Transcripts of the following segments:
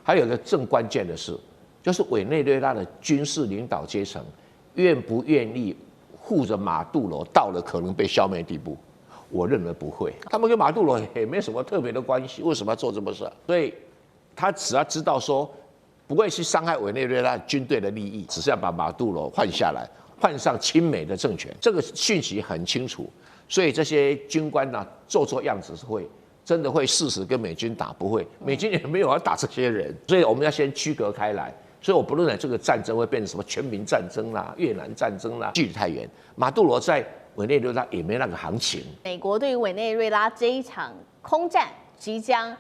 还有一个更关键的是，就是委内瑞拉的军事领导阶层愿不愿意护着马杜罗到了可能被消灭的地步？我认为不会，他们跟马杜罗也没什么特别的关系，为什么要做这么事？所以他只要知道说不会去伤害委内瑞拉军队的利益，只是要把马杜罗换下来，换上亲美的政权，这个讯息很清楚。所以这些军官呢，做样子是会。真的会誓死跟美军打？不会，美军也没有要打这些人，所以我们要先区隔开来。所以我不认为这个战争会变成什么全民战争啦、越南战争啦，距离太远。马杜罗在委内瑞拉也没那个行情。美国对于委内瑞拉这一场空战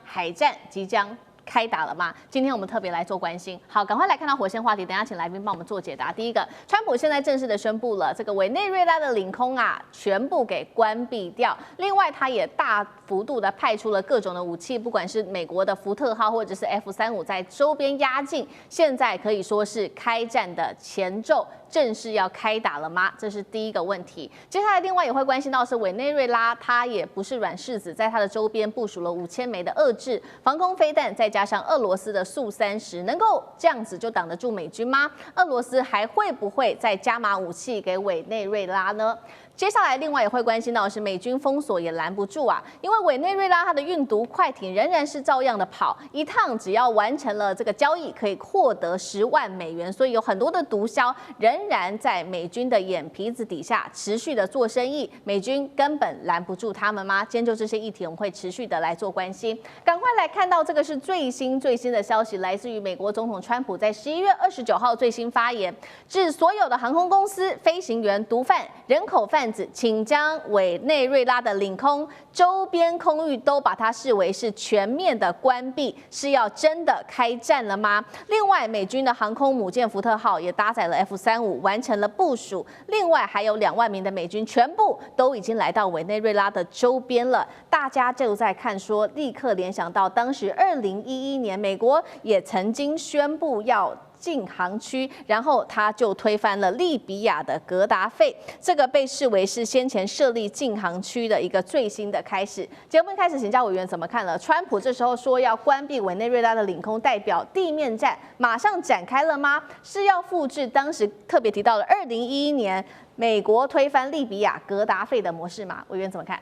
海战即将开打了吗？今天我们特别来做关心。好，赶快来看到火线话题，等一下请来宾帮我们做解答。第一个，川普现在正式的宣布了，这个委内瑞拉的领空啊，全部给关闭掉。另外，他也大幅度的派出了各种的武器，不管是美国的福特号或者是 F-35在周边压境，现在可以说是开战的前奏。正式要开打了吗？这是第一个问题。接下来，另外也会关心到是委内瑞拉，它也不是软柿子，在它的周边部署了5000枚的遏制防空飞弹，再加上俄罗斯的苏30，能够这样子就挡得住美军吗？俄罗斯还会不会再加码武器给委内瑞拉呢？接下来，另外也会关心到的是美军封锁也拦不住啊，因为委内瑞拉它的运毒快艇仍然是照样的跑，一趟只要完成了这个交易，可以获得10万美元，所以有很多的毒枭仍然在美军的眼皮子底下持续的做生意，美军根本拦不住他们吗？今天就这些议题，我们会持续的来做关心。赶快来看到这个是最新的消息，来自于美国总统川普在11月29号最新发言，致所有的航空公司、飞行员、毒贩、人口贩子，请将委内瑞拉的领空周边空域都把它视为是全面的关闭，是要真的开战了吗？另外，美军的航空母舰福特号也搭载了 F-35，完成了部署。另外，还有2万名的美军全部都已经来到委内瑞拉的周边了。大家就在看说，立刻联想到当时2011年，美国也曾经宣布要禁航区，然后他就推翻了利比亚的格达费，这个被视为是先前设立禁航区的一个最新的开始。节目一开始，请教委员怎么看了？川普这时候说要关闭委内瑞拉的领空，代表地面战马上展开了吗？是要复制当时特别提到了2011年美国推翻利比亚格达费的模式吗？委员怎么看？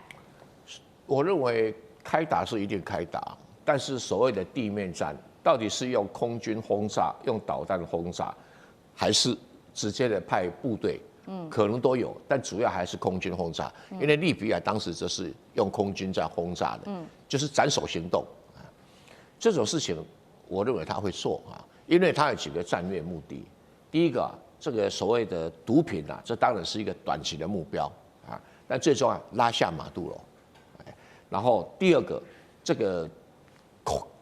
我认为开打是一定开打，但是所谓的地面战。到底是用空军轰炸、用导弹轰炸，还是直接的派部队？可能都有，但主要还是空军轰炸。因为利比亚当时就是用空军在轰炸的，就是斩首行动。这种事情，我认为他会做啊，因为他有几个战略目的。第一个，这个所谓的毒品啊，这当然是一个短期的目标啊，但最重要拉下马杜罗。然后第二个，这个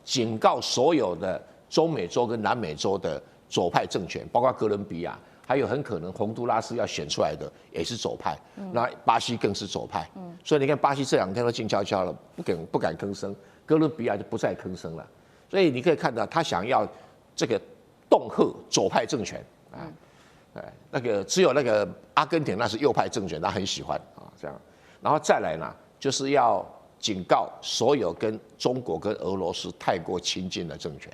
警告所有的中美洲跟南美洲的左派政权，包括哥伦比亚，还有很可能洪都拉斯要选出来的也是左派，那巴西更是左派，所以你看巴西这2天都静悄悄了，不敢吭声，哥伦比亚就不再吭声了，所以你可以看到他想要这个恫吓左派政权啊，那个只有那个阿根廷那是右派政权，他很喜欢啊这样，然后再来呢就是要警告所有跟中国跟俄罗斯太过亲近的政权，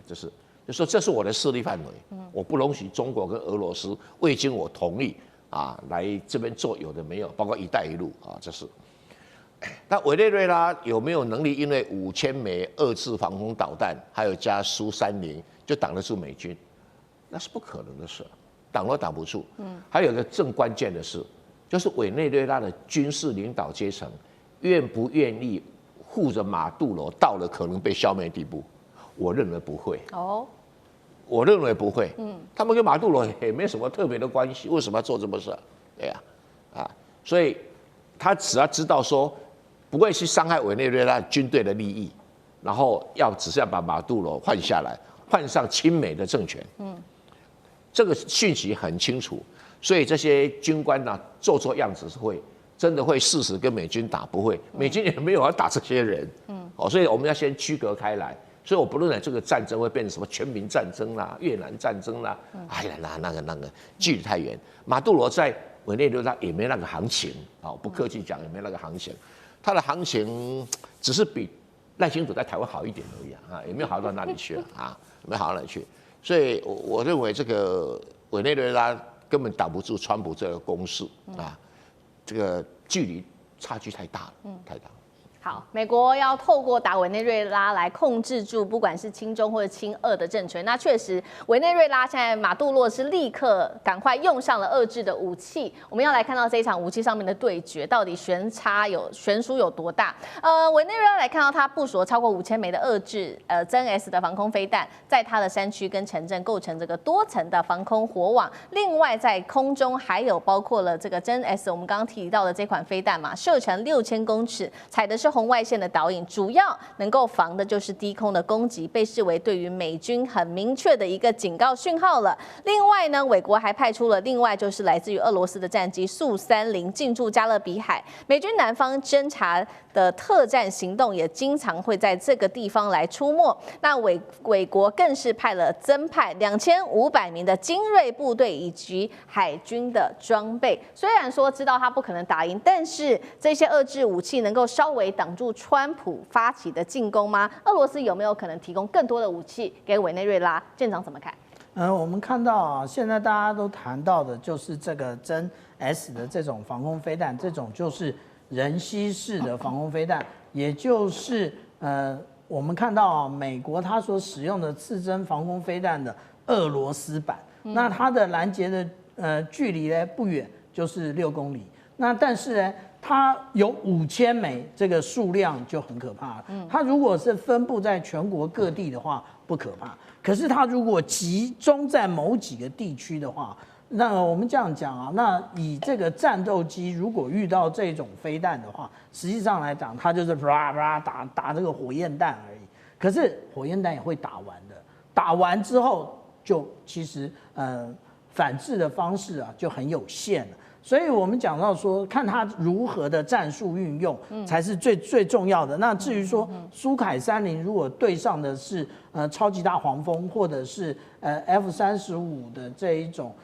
就说这是我的势力范围，我不容许中国跟俄罗斯未经我同意啊来这边做有的没有，包括“一带一路”啊，这是。那委内瑞拉有没有能力因为5000枚遏制防空导弹，还有加苏30就挡得住美军？那是不可能的事，挡都挡不住。还有一个更关键的是，就是委内瑞拉的军事领导阶层。愿不愿意护着马杜罗到了可能被消灭的地步？我认为不会。我认为不会。他们跟马杜罗也没什么特别的关系，为什么要做这么事？对呀，所以他只要知道说不会去伤害委内瑞拉军队的利益，然后只是要把马杜罗换下来，换上亲美的政权。这个讯息很清楚，所以这些军官呢，做样子是会。真的会誓死跟美军打？不会，美军也没有要打这些人。所以我们要先区隔开来。所以我不认为这个战争会变成什么全民战争啦、越南战争啦。哎呀，那个距离太远。马杜罗在委内瑞拉也没那个行情啊，不客气讲也没那个行情。他的行情只是比赖清德在台湾好一点而已啊，也没有好到哪里去啊，没有好到哪里去。所以我认为这个委内瑞拉根本挡不住川普这个攻势啊，这个距离差距太大了，太大了。好，美国要透过打委内瑞拉来控制住不管是亲中或者亲俄的政权。那确实，委内瑞拉现在马杜罗是立刻赶快用上了遏制的武器。我们要来看到这一场武器上面的对决，到底悬殊有多大？委内瑞拉来看到它部署了超过5000枚的遏制真 S 的防空飞弹，在它的山区跟城镇构成这个多层的防空火网。另外，在空中还有包括了这个真 S， 我们刚刚提到的这款飞弹嘛，射程6000公尺，采的是红外线的导引，主要能够防的就是低空的攻击，被视为对于美军很明确的一个警告讯号了。另外呢，美国还派出了另外就是来自于俄罗斯的战机苏30进驻加勒比海，美军南方侦察的特战行动也经常会在这个地方来出没。那美国更是增派2500名的精锐部队以及海军的装备。虽然说知道他不可能打赢，但是这些遏制武器能够稍微挡住川普发起的进攻吗？俄罗斯有没有可能提供更多的武器给委内瑞拉？舰长怎么看？我们看到啊，现在大家都谈到的就是这个真 S 的这种防空飞弹，这种就是人吸式的防空飞弹，也就是我们看到啊，美国它所使用的刺针防空飞弹的俄罗斯版，那它的拦截的距离呢不远，就是6公里。那但是呢，它有5000枚，这个数量就很可怕了。它如果是分布在全国各地的话，不可怕。可是它如果集中在某几个地区的话，那我们这样讲啊，那以这个战斗机如果遇到这种飞弹的话，实际上来讲，它就是啪啪打这个火焰弹而已。可是火焰弹也会打完的，打完之后就其实反制的方式啊就很有限了。所以我们讲到说，看他如何的战术运用才是最重要的。那至于说苏凯30如果对上的是超级大黄蜂或者是F-35的这一种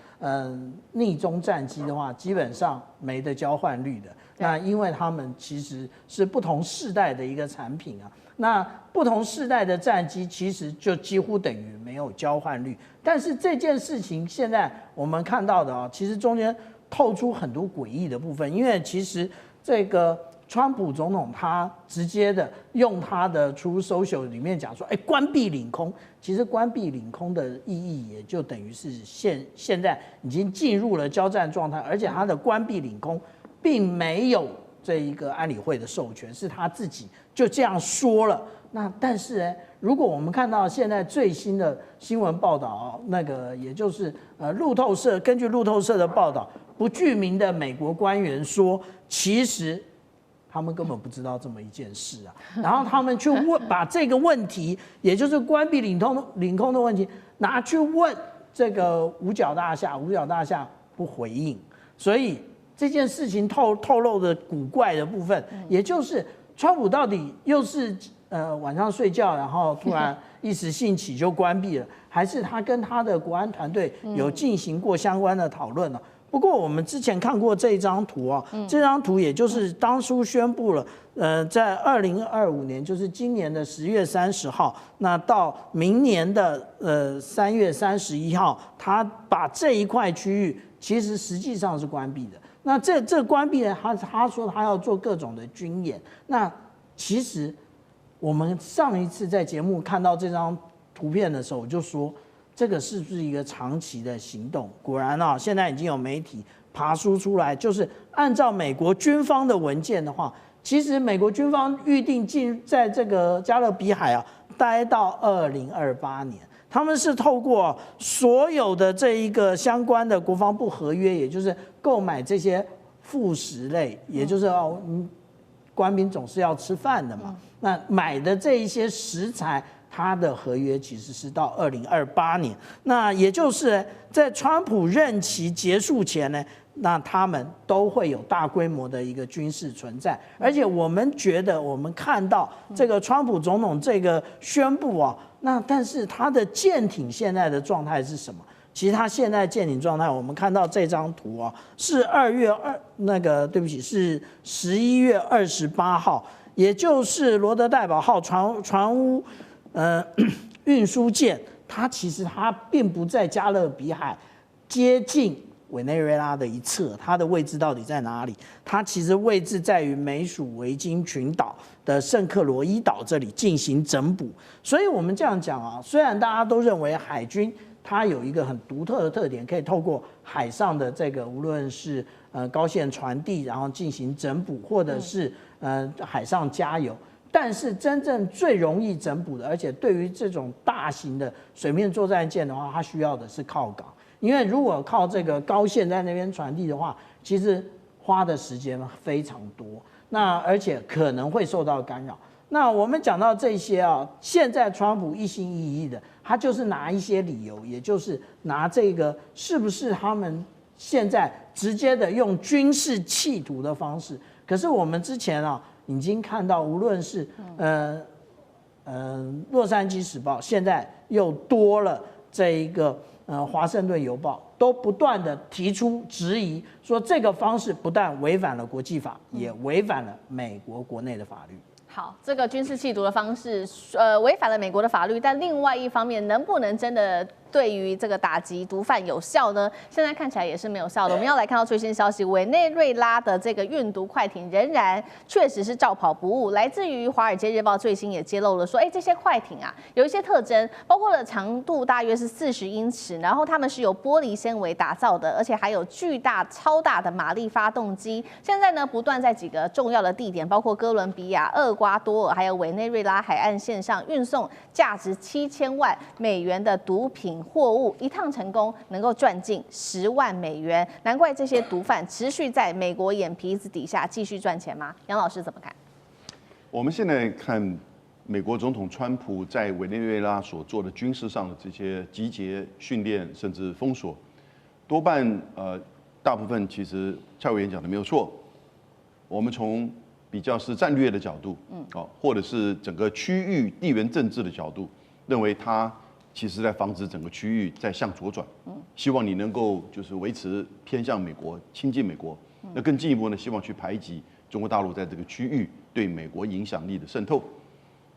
逆中战机的话，基本上没得交换率的。那因为他们其实是不同世代的一个产品啊。那不同世代的战机其实就几乎等于没有交换率。但是这件事情现在我们看到的啊，其实中间透出很多诡异的部分，因为其实这个川普总统他直接的用他的 Truth Social 里面讲说，关闭领空。其实关闭领空的意义也就等于是现在已经进入了交战状态，而且他的关闭领空并没有这一个安理会的授权，是他自己就这样说了。那但是呢，如果我们看到现在最新的新闻报道，那个也就是路透社根据路透社的报道，不具名的美国官员说，其实他们根本不知道这么一件事啊。然后他们去把这个问题，也就是关闭领空的问题，拿去问这个五角大厦，五角大厦不回应，所以这件事情透露的古怪的部分，也就是川普到底又是晚上睡觉，然后突然一时兴起就关闭了，还是他跟他的国安团队有进行过相关的讨论呢？不过我们之前看过这张图啊，这张图也就是当初宣布了，在2025年，就是今年的10月30号，那到明年的3月31号，他把这一块区域其实实际上是关闭的。那这关闭呢，他说他要做各种的军演。那其实我们上一次在节目看到这张图片的时候，我就说这个是不是一个长期的行动？果然啊，现在已经有媒体爬梳出来，就是按照美国军方的文件的话，其实美国军方预定在这个加勒比海啊待到2028年。他们是透过所有的这一个相关的国防部合约，也就是购买这些副食类，也就是官兵总是要吃饭的嘛。那买的这一些食材，它的合约其实是到2028年。那也就是在川普任期结束前呢，那他们都会有大规模的一个军事存在。而且我们觉得，我们看到这个川普总统这个宣布啊，那但是他的舰艇现在的状态是什么？其实他现在舰艇状态，我们看到这张图啊，是是11月28号，也就是罗德代堡号船坞运输舰，它其实并不在加勒比海接近委内瑞拉的一侧，它的位置到底在哪里？它其实位置在于美属维京群岛的圣克罗伊岛这里进行整补。所以我们这样讲啊，虽然大家都认为海军它有一个很独特的特点，可以透过海上的这个无论是高线传递，然后进行整补，或者是海上加油。但是真正最容易整补的，而且对于这种大型的水面作战舰的话，它需要的是靠港，因为如果靠这个高线在那边传递的话，其实花的时间非常多，那而且可能会受到干扰。那我们讲到这些啊，现在川普一心一意的，他就是拿一些理由，也就是拿这个是不是他们现在直接的用军事企图的方式。可是我们之前啊已经看到，无论是洛杉矶时报，现在又多了这一个华盛顿邮报，都不断的提出质疑，说这个方式不但违反了国际法，也违反了美国国内的法律。好，这个军事企图的方式，违反了美国的法律，但另外一方面，能不能真的对于这个打击毒贩有效呢？现在看起来也是没有效的。我们要来看到最新消息，委内瑞拉的这个运毒快艇仍然确实是照跑不误。来自于《华尔街日报》最新也揭露了说，这些快艇啊有一些特征，包括了长度大约是40英尺，然后它们是由玻璃纤维打造的，而且还有巨大、超大的马力发动机。现在呢，不断在几个重要的地点，包括哥伦比亚、厄瓜多尔还有委内瑞拉海岸线上运送价值7000万美元的毒品货物，一趟成功能够赚进10万美元，难怪这些毒贩持续在美国眼皮子底下继续赚钱吗？杨老师怎么看？我们现在看美国总统川普在委内瑞拉所做的军事上的这些集结、训练，甚至封锁，多半大部分其实蔡委员讲的没有错。我们从比较是战略的角度，或者是整个区域地缘政治的角度，认为他其实在防止整个区域在向左转，希望你能够就是维持偏向美国、亲近美国。那更进一步呢，希望去排挤中国大陆在这个区域对美国影响力的渗透。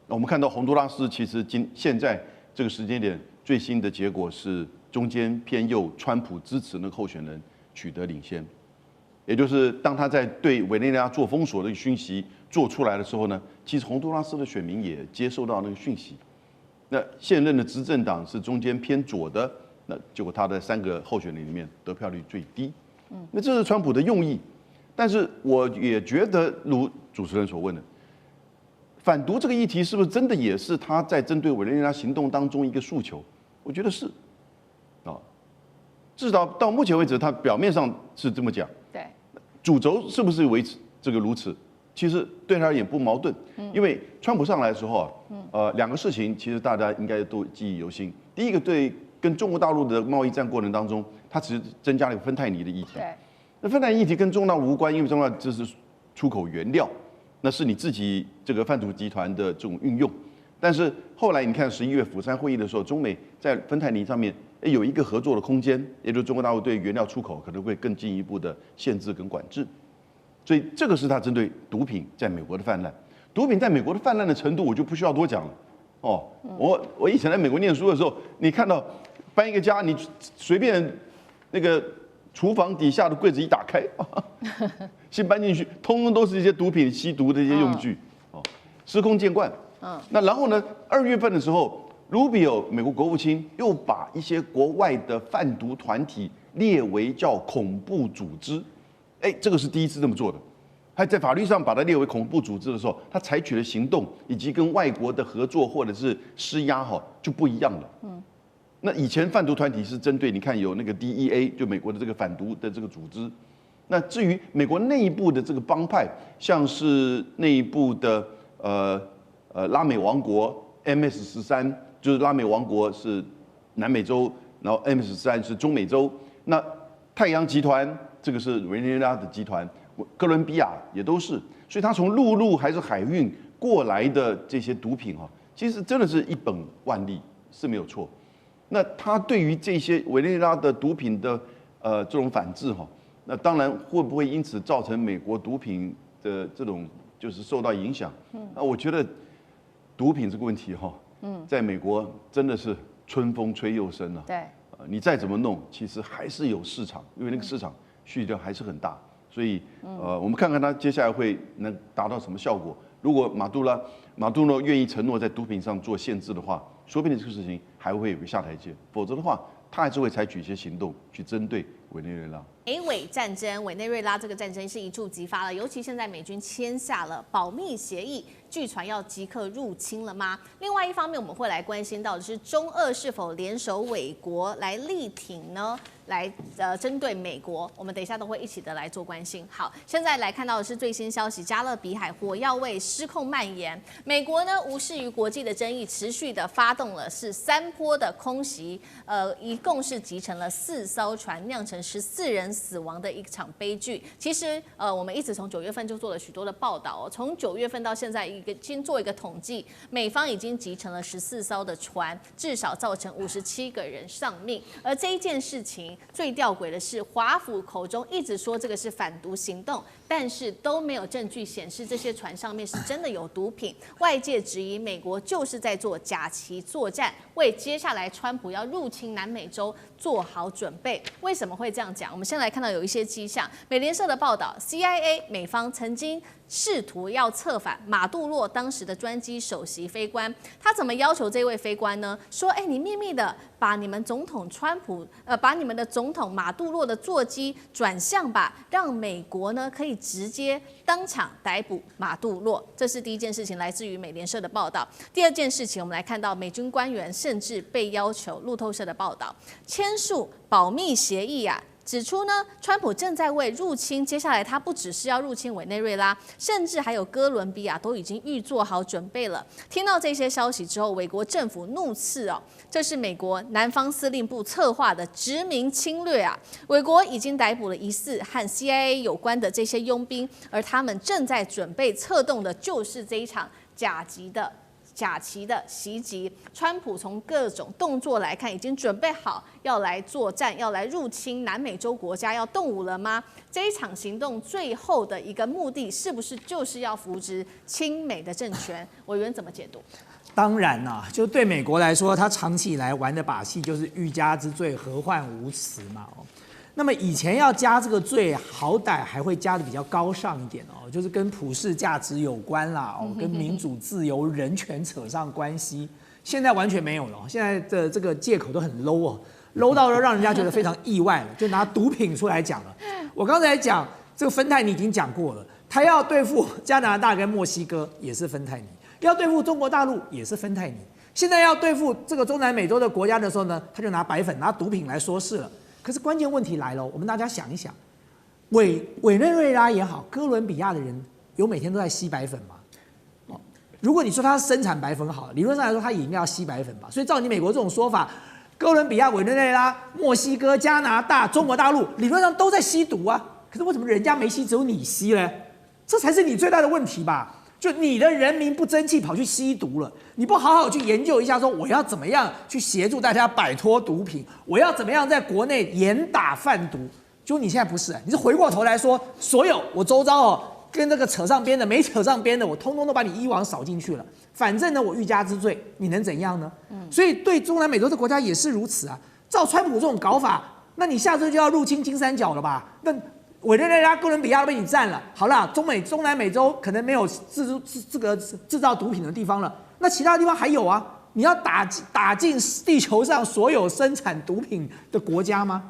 那我们看到洪都拉斯其实现在这个时间点最新的结果是中间偏右川普支持那个候选人取得领先。也就是当他在对委内瑞拉做封锁的讯息做出来的时候呢，其实洪都拉斯的选民也接收到那个讯息。那现任的执政党是中间偏左的，那结果他的3个候选人里面得票率最低。那这是川普的用意。但是我也觉得，如主持人所问的，反毒这个议题是不是真的也是他在针对委内瑞拉行动当中一个诉求？我觉得是，至少到目前为止，他表面上是这么讲。对。主轴是不是维持这个如此？其实对他而言不矛盾，因为川普上来的时候啊，2个事情其实大家应该都记忆犹新。第一个，对跟中国大陆的贸易战过程当中，它其实增加了一个芬太尼的议题。对。那芬太尼议题跟中国大陆无关，因为中国大陆这是出口原料，那是你自己这个贩毒集团的这种运用。但是后来你看11月釜山会议的时候，中美在芬太尼上面有一个合作的空间，也就是中国大陆对原料出口可能会更进一步的限制跟管制。所以这个是他针对毒品在美国的泛滥。毒品在美国的泛滥的程度，我就不需要多讲了。我以前在美国念书的时候，你看到搬一个家，你随便那个厨房底下的柜子一打开，新搬进去，通通都是一些毒品吸毒的一些用具，司空见惯。那然后呢，2月份的时候，Rubio 美国国务卿又把一些国外的贩毒团体列为叫恐怖组织，这个是第一次这么做的。他在法律上把它列为恐怖组织的时候，他采取的行动以及跟外国的合作或者是施压就不一样了。那以前贩毒团体是针对你看有那个 DEA 就美国的这个反毒的这个组织，那至于美国内部的这个帮派，像是内部的拉美王国 MS-13，就是拉美王国是南美洲，然后 MS-13是中美洲，那太阳集团这个是委内瑞拉的集团，哥伦比亚也都是，所以它从陆路还是海运过来的这些毒品其实真的是一本万利是没有错。那它对于这些委内瑞拉的毒品的这种反制那当然会不会因此造成美国毒品的这种就是受到影响。我觉得毒品这个问题在美国真的是春风吹又生了。对，你再怎么弄，其实还是有市场，因为那个市场需求还是很大。所以我们看看他接下来会能达到什么效果。如果马杜罗愿意承诺在毒品上做限制的话，说不定这个事情还会有个下台阶。否则的话，他还是会采取一些行动去针对委内瑞拉。美委战争，委内瑞拉这个战争是一触即发了，尤其现在美军签下了保密协议，据传要即刻入侵了吗？另外一方面，我们会来关心到的是中俄是否联手伪国来力挺呢？来针对美国，我们等一下都会一起的来做关心。好，现在来看到的是最新消息，加勒比海火药味失控蔓延，美国呢无视于国际的争议，持续的发动了是3波的空袭，一共是击沉了4艘船，酿成14人死亡的一场悲剧。其实我们一直从9月份就做了许多的报道哦，从9月份到现在先做一个统计，美方已经击沉了14艘的船，至少造成57个人丧命。而这一件事情最吊诡的是，华府口中一直说这个是反毒行动，但是都没有证据显示这些船上面是真的有毒品。外界质疑美国就是在做假旗作战，为接下来川普要入侵南美洲做好准备。为什么会这样讲？我们先来看到有一些迹象。美联社的报道 ，CIA 美方曾经试图要策反马杜洛当时的专机首席飞官，他怎么要求这位飞官呢？说，你秘密的把你们总统把你们的总统马杜洛的座机转向吧，让美国呢可以直接当场逮捕马杜洛。这是第一件事情，来自于美联社的报道。第二件事情，我们来看到美军官员甚至被要求，路透社的报道，签署保密协议啊。指出呢，川普正在为入侵，接下来他不只是要入侵委内瑞拉，甚至还有哥伦比亚都已经预做好准备了。听到这些消息之后，美国政府怒斥这是美国南方司令部策划的殖民侵略啊！美国已经逮捕了疑似和 CIA 有关的这些佣兵，而他们正在准备策动的就是这一场假旗的袭击。川普从各种动作来看，已经准备好要来作战，要来入侵南美洲国家，要动武了吗？这一场行动最后的一个目的，是不是就是要扶植亲美的政权？委员怎么解读？当然啦，就对美国来说，他长期以来玩的把戏就是欲加之罪，何患无辞嘛。那么以前要加这个罪，好歹还会加的比较高尚一点就是跟普世价值有关啦，跟民主、自由、人权扯上关系。现在完全没有了，现在的这个借口都很 low 到让人家觉得非常意外了，就拿毒品出来讲了。我刚才讲这个芬太尼已经讲过了，他要对付加拿大跟墨西哥也是芬太尼，要对付中国大陆也是芬太尼，现在要对付这个中南美洲的国家的时候呢，他就拿白粉、拿毒品来说事了。可是关键问题来了，我们大家想一想，委内瑞拉也好，哥伦比亚的人有每天都在吸白粉吗？如果你说他生产白粉好了，理论上来说他也应该要吸白粉吧。所以照你美国这种说法，哥伦比亚、委内瑞拉、墨西哥、加拿大、中国大陆理论上都在吸毒啊。可是为什么人家没吸，只有你吸呢？这才是你最大的问题吧？就你的人民不争气，跑去吸毒了，你不好好去研究一下，说我要怎么样去协助大家摆脱毒品，我要怎么样在国内严打贩毒。就你现在不是，你是回过头来说，所有我周遭跟这个扯上边的、没扯上边的，我通通都把你一网扫进去了。反正呢，我欲加之罪，你能怎样呢？所以对中南美洲的国家也是如此啊。照川普这种搞法，那你下周就要入侵金三角了吧？那委内瑞拉、哥伦比亚都被你占了，好啦，中南美洲可能没有制造毒品的地方了，那其他地方还有啊？你要打进地球上所有生产毒品的国家吗？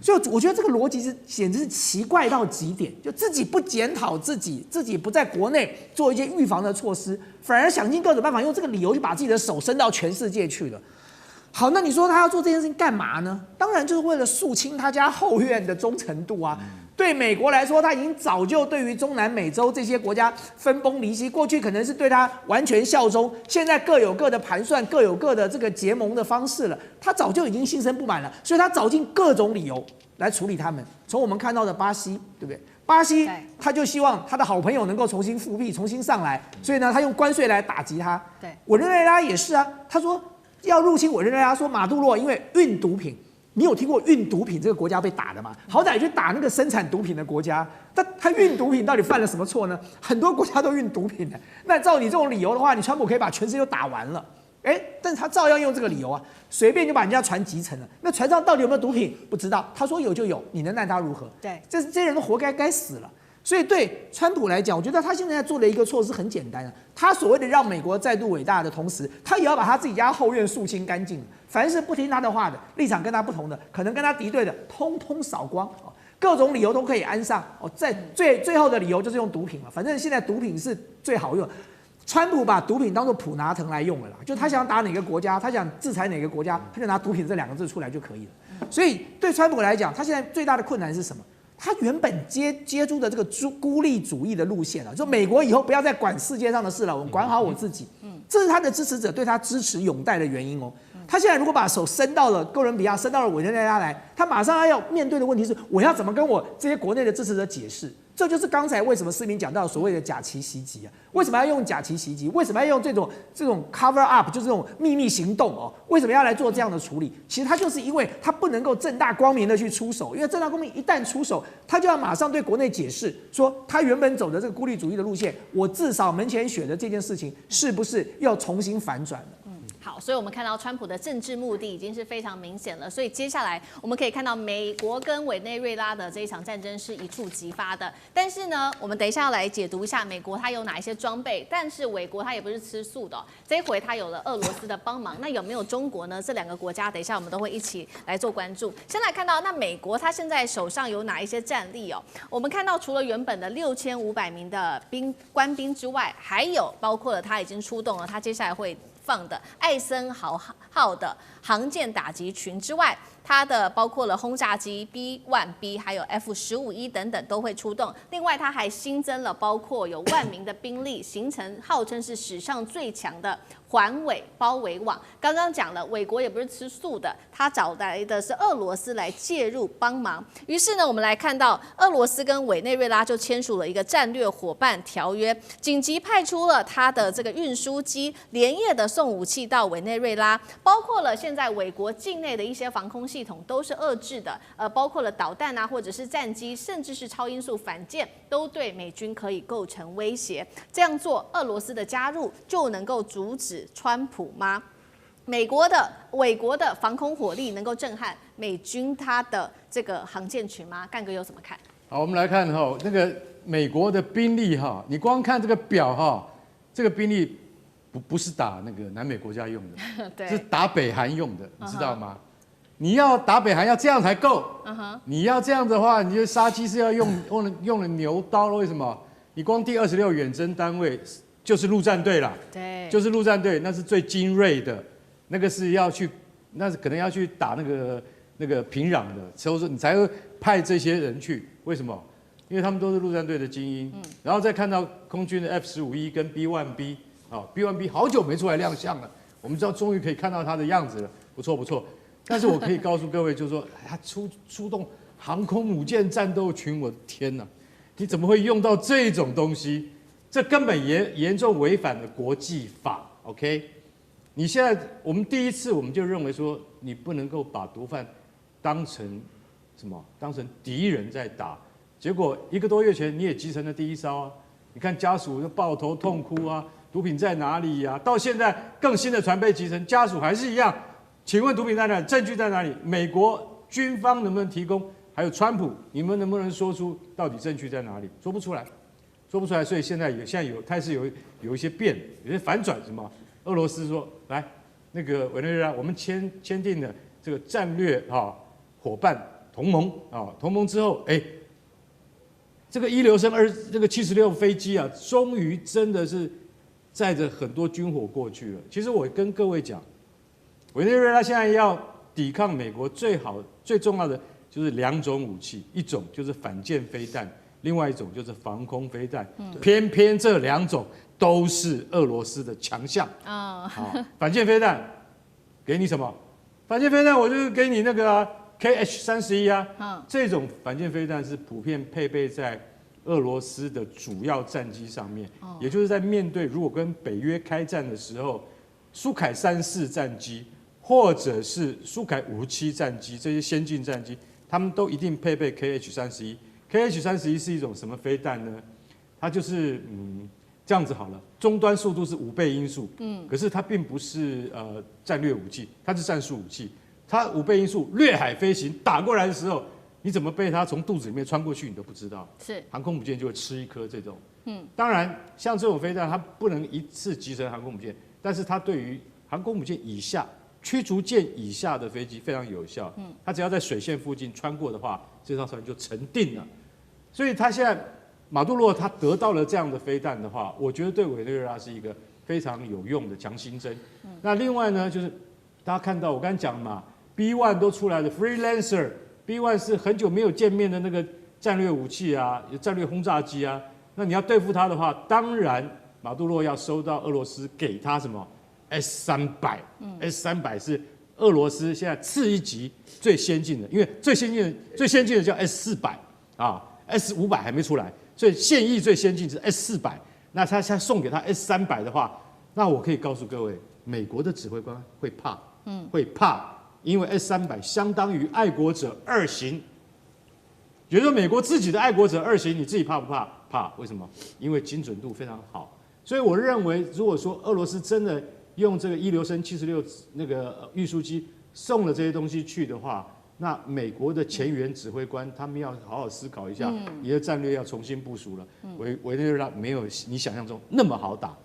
所以我觉得这个逻辑简直是奇怪到极点，就自己不检讨自己不在国内做一些预防的措施，反而想尽各种办法用这个理由去把自己的手伸到全世界去了。好，那你说他要做这件事情干嘛呢？当然就是为了肃清他家后院的忠诚度啊。对美国来说，他已经早就对于中南美洲这些国家分崩离析，过去可能是对他完全效忠，现在各有各的盘算，各有各的这个结盟的方式了。他早就已经心生不满了，所以他找尽各种理由来处理他们。从我们看到的巴西，对不对？巴西他就希望他的好朋友能够重新复辟，重新上来，所以呢，他用关税来打击他。对，委内瑞拉也是啊，他说要入侵委内瑞拉，说马杜罗因为运毒品。你有听过运毒品这个国家被打的吗？好歹去打那个生产毒品的国家，但他运毒品到底犯了什么错呢？很多国家都运毒品的。那照你这种理由的话，你川普可以把全世界都打完了。但是他照样用这个理由啊，随便就把人家船击沉了。那船上到底有没有毒品？不知道。他说有就有，你能奈他如何？对，这些人都活该死了。所以对川普来讲，我觉得他现在做的一个措施很简单啊，他所谓的让美国再度伟大的同时，他也要把他自己家后院肃清干净。凡是不听他的话的，立场跟他不同的，可能跟他敌对的，通通扫光。各种理由都可以安上。在最后的理由就是用毒品了，反正现在毒品是最好用。川普把毒品当作普拿疼来用了啦，就他想打哪个国家，他想制裁哪个国家，他就拿毒品这2个字出来就可以了。所以对川普来讲，他现在最大的困难是什么？他原本接触的这个孤立主义的路线了，就美国以后不要再管世界上的事了，我管好我自己。这是他的支持者对他支持拥戴的原因哦。他现在如果把手伸到了哥伦比亚，伸到了委内瑞拉来，他马上要面对的问题是，我要怎么跟我这些国内的支持者解释？这就是刚才为什么思明讲到所谓的假旗袭击啊？为什么要用假旗袭击？为什么要用这种 cover up， 就是这种秘密行动哦？为什么要来做这样的处理？其实他就是因为他不能够正大光明的去出手，因为正大光明一旦出手，他就要马上对国内解释说，他原本走的这个孤立主义的路线，我至少门前雪的这件事情是不是要重新反转了？好，所以我们看到川普的政治目的已经是非常明显了。所以接下来我们可以看到，美国跟委内瑞拉的这一场战争是一触即发的。但是呢，我们等一下要来解读一下美国它有哪一些装备，但是美国它也不是吃素的这一回它有了俄罗斯的帮忙，那有没有中国呢？这2个国家，等一下我们都会一起来做关注。先来看到，那美国它现在手上有哪一些战力哦？我们看到除了原本的6500名的官兵之外，还有包括了它已经出动了，它接下来会放的艾森豪号的航舰打击群之外，它的包括了轰炸机 B-1B 还有 F-15E 等等都会出动。另外，它还新增了包括有10000名的兵力，形成号称是史上最强的环尾包围网。刚刚讲了，美国也不是吃素的，他找来的是俄罗斯来介入帮忙。于是呢，我们来看到俄罗斯跟委内瑞拉就签署了一个战略伙伴条约，紧急派出了他的这个运输机，连夜的送武器到委内瑞拉，包括了现在美国境内的一些防空系统都是遏制的，包括了导弹啊，或者是战机，甚至是超音速反舰，都对美军可以构成威胁。这样做，俄罗斯的加入就能够阻止川普吗？美国的防空火力能够震撼美军它的这个航舰群吗？干哥有怎么看？好，我们来看哈，那个美国的兵力哈，你光看这个表哈，这个兵力不是打那个南美国家用的，对，是打北韩用的，你知道吗？你要打北韩要这样才够，你要这样的话，你就杀鸡是要用了牛刀了。为什么？你光第26远征单位就是陆战队啦，对，就是陆战队，那是最精锐的，那个是要去，那是可能要去打那个平壤的，所以说你才会派这些人去。为什么？因为他们都是陆战队的精英。然后再看到空军的 F-15E 跟 B-1B 啊 ，B-1B 好久没出来亮相了，我们知道终于可以看到它的样子了，不错不错。但是我可以告诉各位，就是说他出动航空母舰战斗群，我的天哪，你怎么会用到这种东西？这根本严重违反了国际法。OK， 你现在我们第一次我们就认为说，你不能够把毒贩当成什么？当成敌人在打。结果1个多月前你也集成了第一艘啊！你看家属就抱头痛哭啊，毒品在哪里呀？到现在更新的船被集成，家属还是一样。请问毒品在哪里？证据在哪里？美国军方能不能提供？还有川普，你们能不能说出到底证据在哪里？说不出来，说不出来。所以现在有态势有一些变，有些反转。什么？俄罗斯说来，那个委内瑞拉，我们签订了这个战略伙伴同盟同盟之后，这个一流升这个76飞机啊，终于真的是载着很多军火过去了。其实我跟各位讲。委内瑞拉现在要抵抗美国最重要的就是2种武器，一种就是反舰飞弹，另外一种就是防空飞弹。偏偏这2种都是俄罗斯的强项。反舰飞弹给你什么？反舰飞弹我就给你那个KH-31啊。这种反舰飞弹是普遍配备在俄罗斯的主要战机上面，也就是在面对如果跟北约开战的时候，苏凯34战机。或者是苏凯57战机这些先进战机，他们都一定配备 KH-31。KH-31是一种什么飞弹呢？它就是这样子好了，终端速度是5倍音速，可是它并不是战略武器，它是战术武器。它5倍音速掠海飞行打过来的时候，你怎么被它从肚子里面穿过去你都不知道。是航空母舰就会吃一颗这种。当然像这种飞弹它不能一次集成航空母舰，但是它对于航空母舰以下、驱逐舰以下的飞机非常有效。它只要在水线附近穿过的话，这艘船就沉定了。所以它现在马杜罗他得到了这样的飞弹的话，我觉得对委内瑞拉是一个非常有用的强心针。那另外呢，就是大家看到我刚才讲嘛 ，B1 都出来了 ，Freelancer，B1 是很久没有见面的那个战略武器啊，战略轰炸机啊。那你要对付它的话，当然马杜罗要收到俄罗斯给他什么 S300，S300是俄罗斯现在次一级最先进的，因为最先进的叫 S400啊 ，S500还没出来。所以现役最先进是 S400，那他现在送给他 S300的话，那我可以告诉各位，美国的指挥官会怕，会怕，因为 S300相当于爱国者2型，也就是说美国自己的爱国者2型，你自己怕不怕？怕，为什么？因为精准度非常好。所以我认为，如果说俄罗斯真的用这个1流升76那个运输机送了这些东西去的话，那美国的前沿指挥官他们要好好思考一下，你的战略要重新部署了。委内瑞拉没有你想象中那么好打。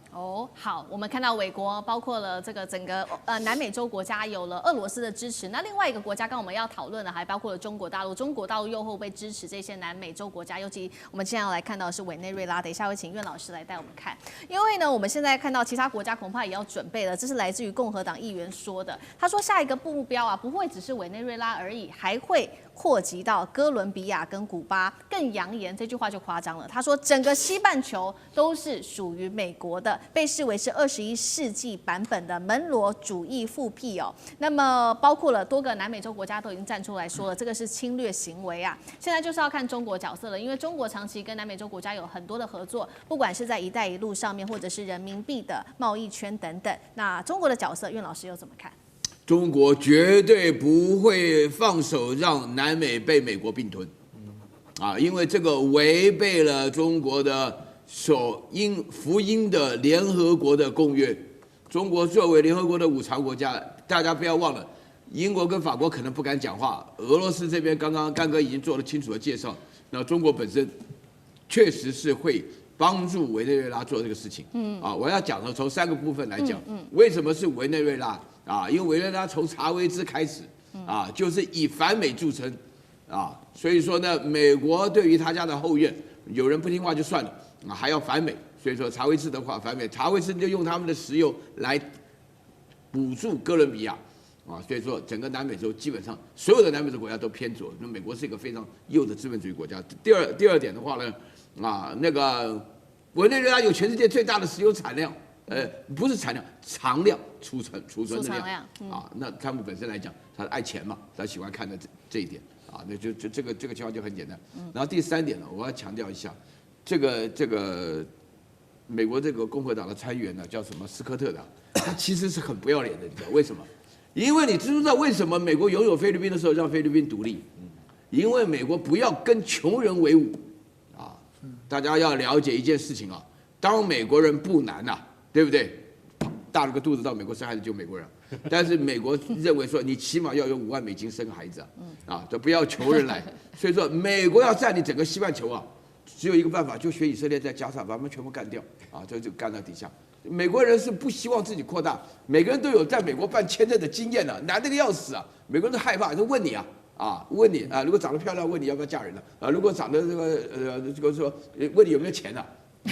好，我们看到美国包括了这个整个南美洲国家有了俄罗斯的支持，那另外一个国家，刚刚我们要讨论的还包括了中国大陆，中国大陆又会不会支持这些南美洲国家？尤其我们现在要来看到的是委内瑞拉，等一下会请苑老师来带我们看，因为呢，我们现在看到其他国家恐怕也要准备了，这是来自于共和党议员说的，他说下一个目标啊，不会只是委内瑞拉而已，还会扩及到哥伦比亚跟古巴，更扬言这句话就夸张了。他说整个西半球都是属于美国的，被视为是21世纪版本的门罗主义复辟哦。那么包括了多个南美洲国家都已经站出来说了，这个是侵略行为啊。现在就是要看中国角色了，因为中国长期跟南美洲国家有很多的合作，不管是在“一带一路”上面，或者是人民币的贸易圈等等。那中国的角色，苑老师又怎么看？中国绝对不会放手让南美被美国并吞，因为这个违背了中国的福音的联合国的公约。中国作为联合国的5常国家，大家不要忘了，英国跟法国可能不敢讲话，俄罗斯这边刚刚干哥已经做了清楚的介绍。那中国本身确实是会帮助委内瑞拉做这个事情。我要讲的从3个部分来讲，为什么是委内瑞拉？因为委内瑞拉从查韦兹开始，就是以反美著称，所以说呢，美国对于他家的后院，有人不听话就算了，还要反美，所以说查韦兹的话反美，查韦兹就用他们的石油来补助哥伦比亚，所以说整个南美洲基本上所有的南美洲国家都偏左，那美国是一个非常右的资本主义国家。第二点的话呢，那个委内瑞拉有全世界最大的石油产量。不是产量，藏量，储存的量那他们本身来讲，他爱钱嘛，他喜欢看的这一点那就这个情况就很简单。然后第3点呢，我要强调一下，这个美国这个共和党的参议员呢，叫什么斯科特的，他其实是很不要脸的，你知道为什么？因为你知不知道为什么美国拥有菲律宾的时候让菲律宾独立？因为美国不要跟穷人为伍大家要了解一件事情当美国人不难对不对？大了个肚子到美国生孩子就美国人，但是美国认为说你起码要有5万美金生孩子都不要穷人来。所以说美国要占领整个西半球只有一个办法，就学以色列在加沙把他们全部干掉就干到底下。美国人是不希望自己扩大，每个人都有在美国办签证的经验难得个要死美国人都害怕，就问你问你如果长得漂亮，问你要不要嫁人如果长得这个说问你有没有钱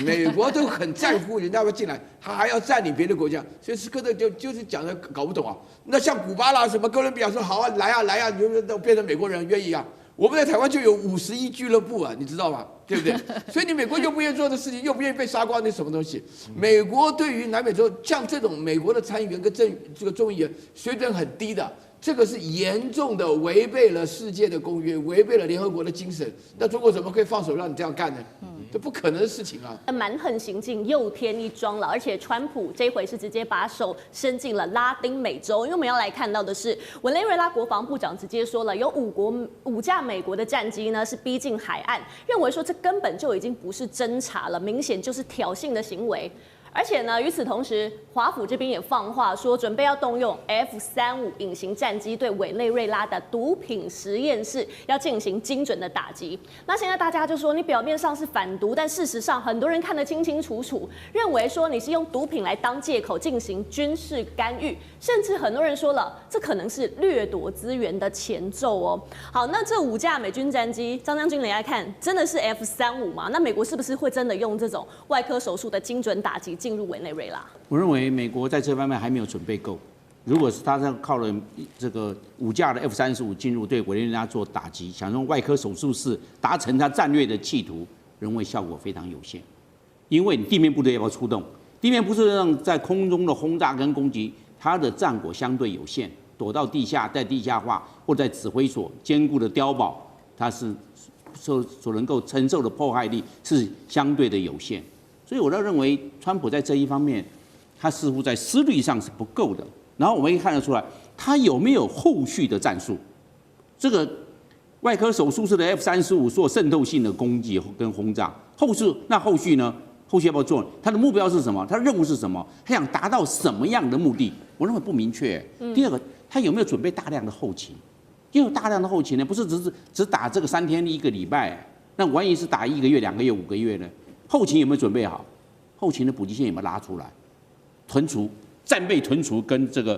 美国都很在乎人家要进来，他还要占领别的国家，所以斯科特就是讲的搞不懂那像古巴啦什么哥伦比亚说好来你就都变成美国人愿意我们在台湾就有51俱乐部你知道吗？对不对？所以你美国又不愿意做的事情，又不愿意被杀光，那什么东西？美国对于南美洲像这种美国的参议员跟这个众议员水准很低的，这个是严重的违背了世界的公约，违背了联合国的精神。那中国怎么可以放手让你这样干呢？这不可能的事情啊！蛮横行径又添一桩了，而且川普这回是直接把手伸进了拉丁美洲，因为我们要来看到的是，委内瑞拉国防部长直接说了，有5架美国的战机呢是逼近海岸，认为说这根本就已经不是侦查了，明显就是挑衅的行为。而且呢，与此同时，华府这边也放话说，准备要动用 F-35隐形战机对委内瑞拉的毒品实验室要进行精准的打击。那现在大家就说，你表面上是反毒，但事实上很多人看得清清楚楚，认为说你是用毒品来当借口进行军事干预，甚至很多人说了，这可能是掠夺资源的前奏哦。好，那这5架美军战机，张将军你来看，真的是 F-35吗？那美国是不是会真的用这种外科手术的精准打击进入委内瑞拉？我认为美国在这方面还没有准备够。如果是他靠了这个5架的 F-35进入对委内瑞拉做打击，想用外科手术室达成他战略的企图，认为效果非常有限。因为你地面部队要不要出动？地面部队上在空中的轰炸跟攻击，它的战果相对有限。躲到地下，在地下化或在指挥所坚固的碉堡，它是所能够承受的迫害力是相对的有限。所以我倒认为，川普在这一方面，他似乎在思虑上是不够的。然后我们可以看得出来，他有没有后续的战术？这个外科手术室的 F-35做渗透性的攻击跟轰炸，后续呢？后续要不要做？他的目标是什么？他的任务是什么？他想达到什么样的目的？我认为不明确。第二个，他有没有准备大量的后勤？因为大量的后勤呢，不是只打这个3天1个礼拜，那万一是打1个月、2个月、5个月呢？后勤有没有准备好？后勤的补给线有没有拉出来？屯储、战备屯储跟这个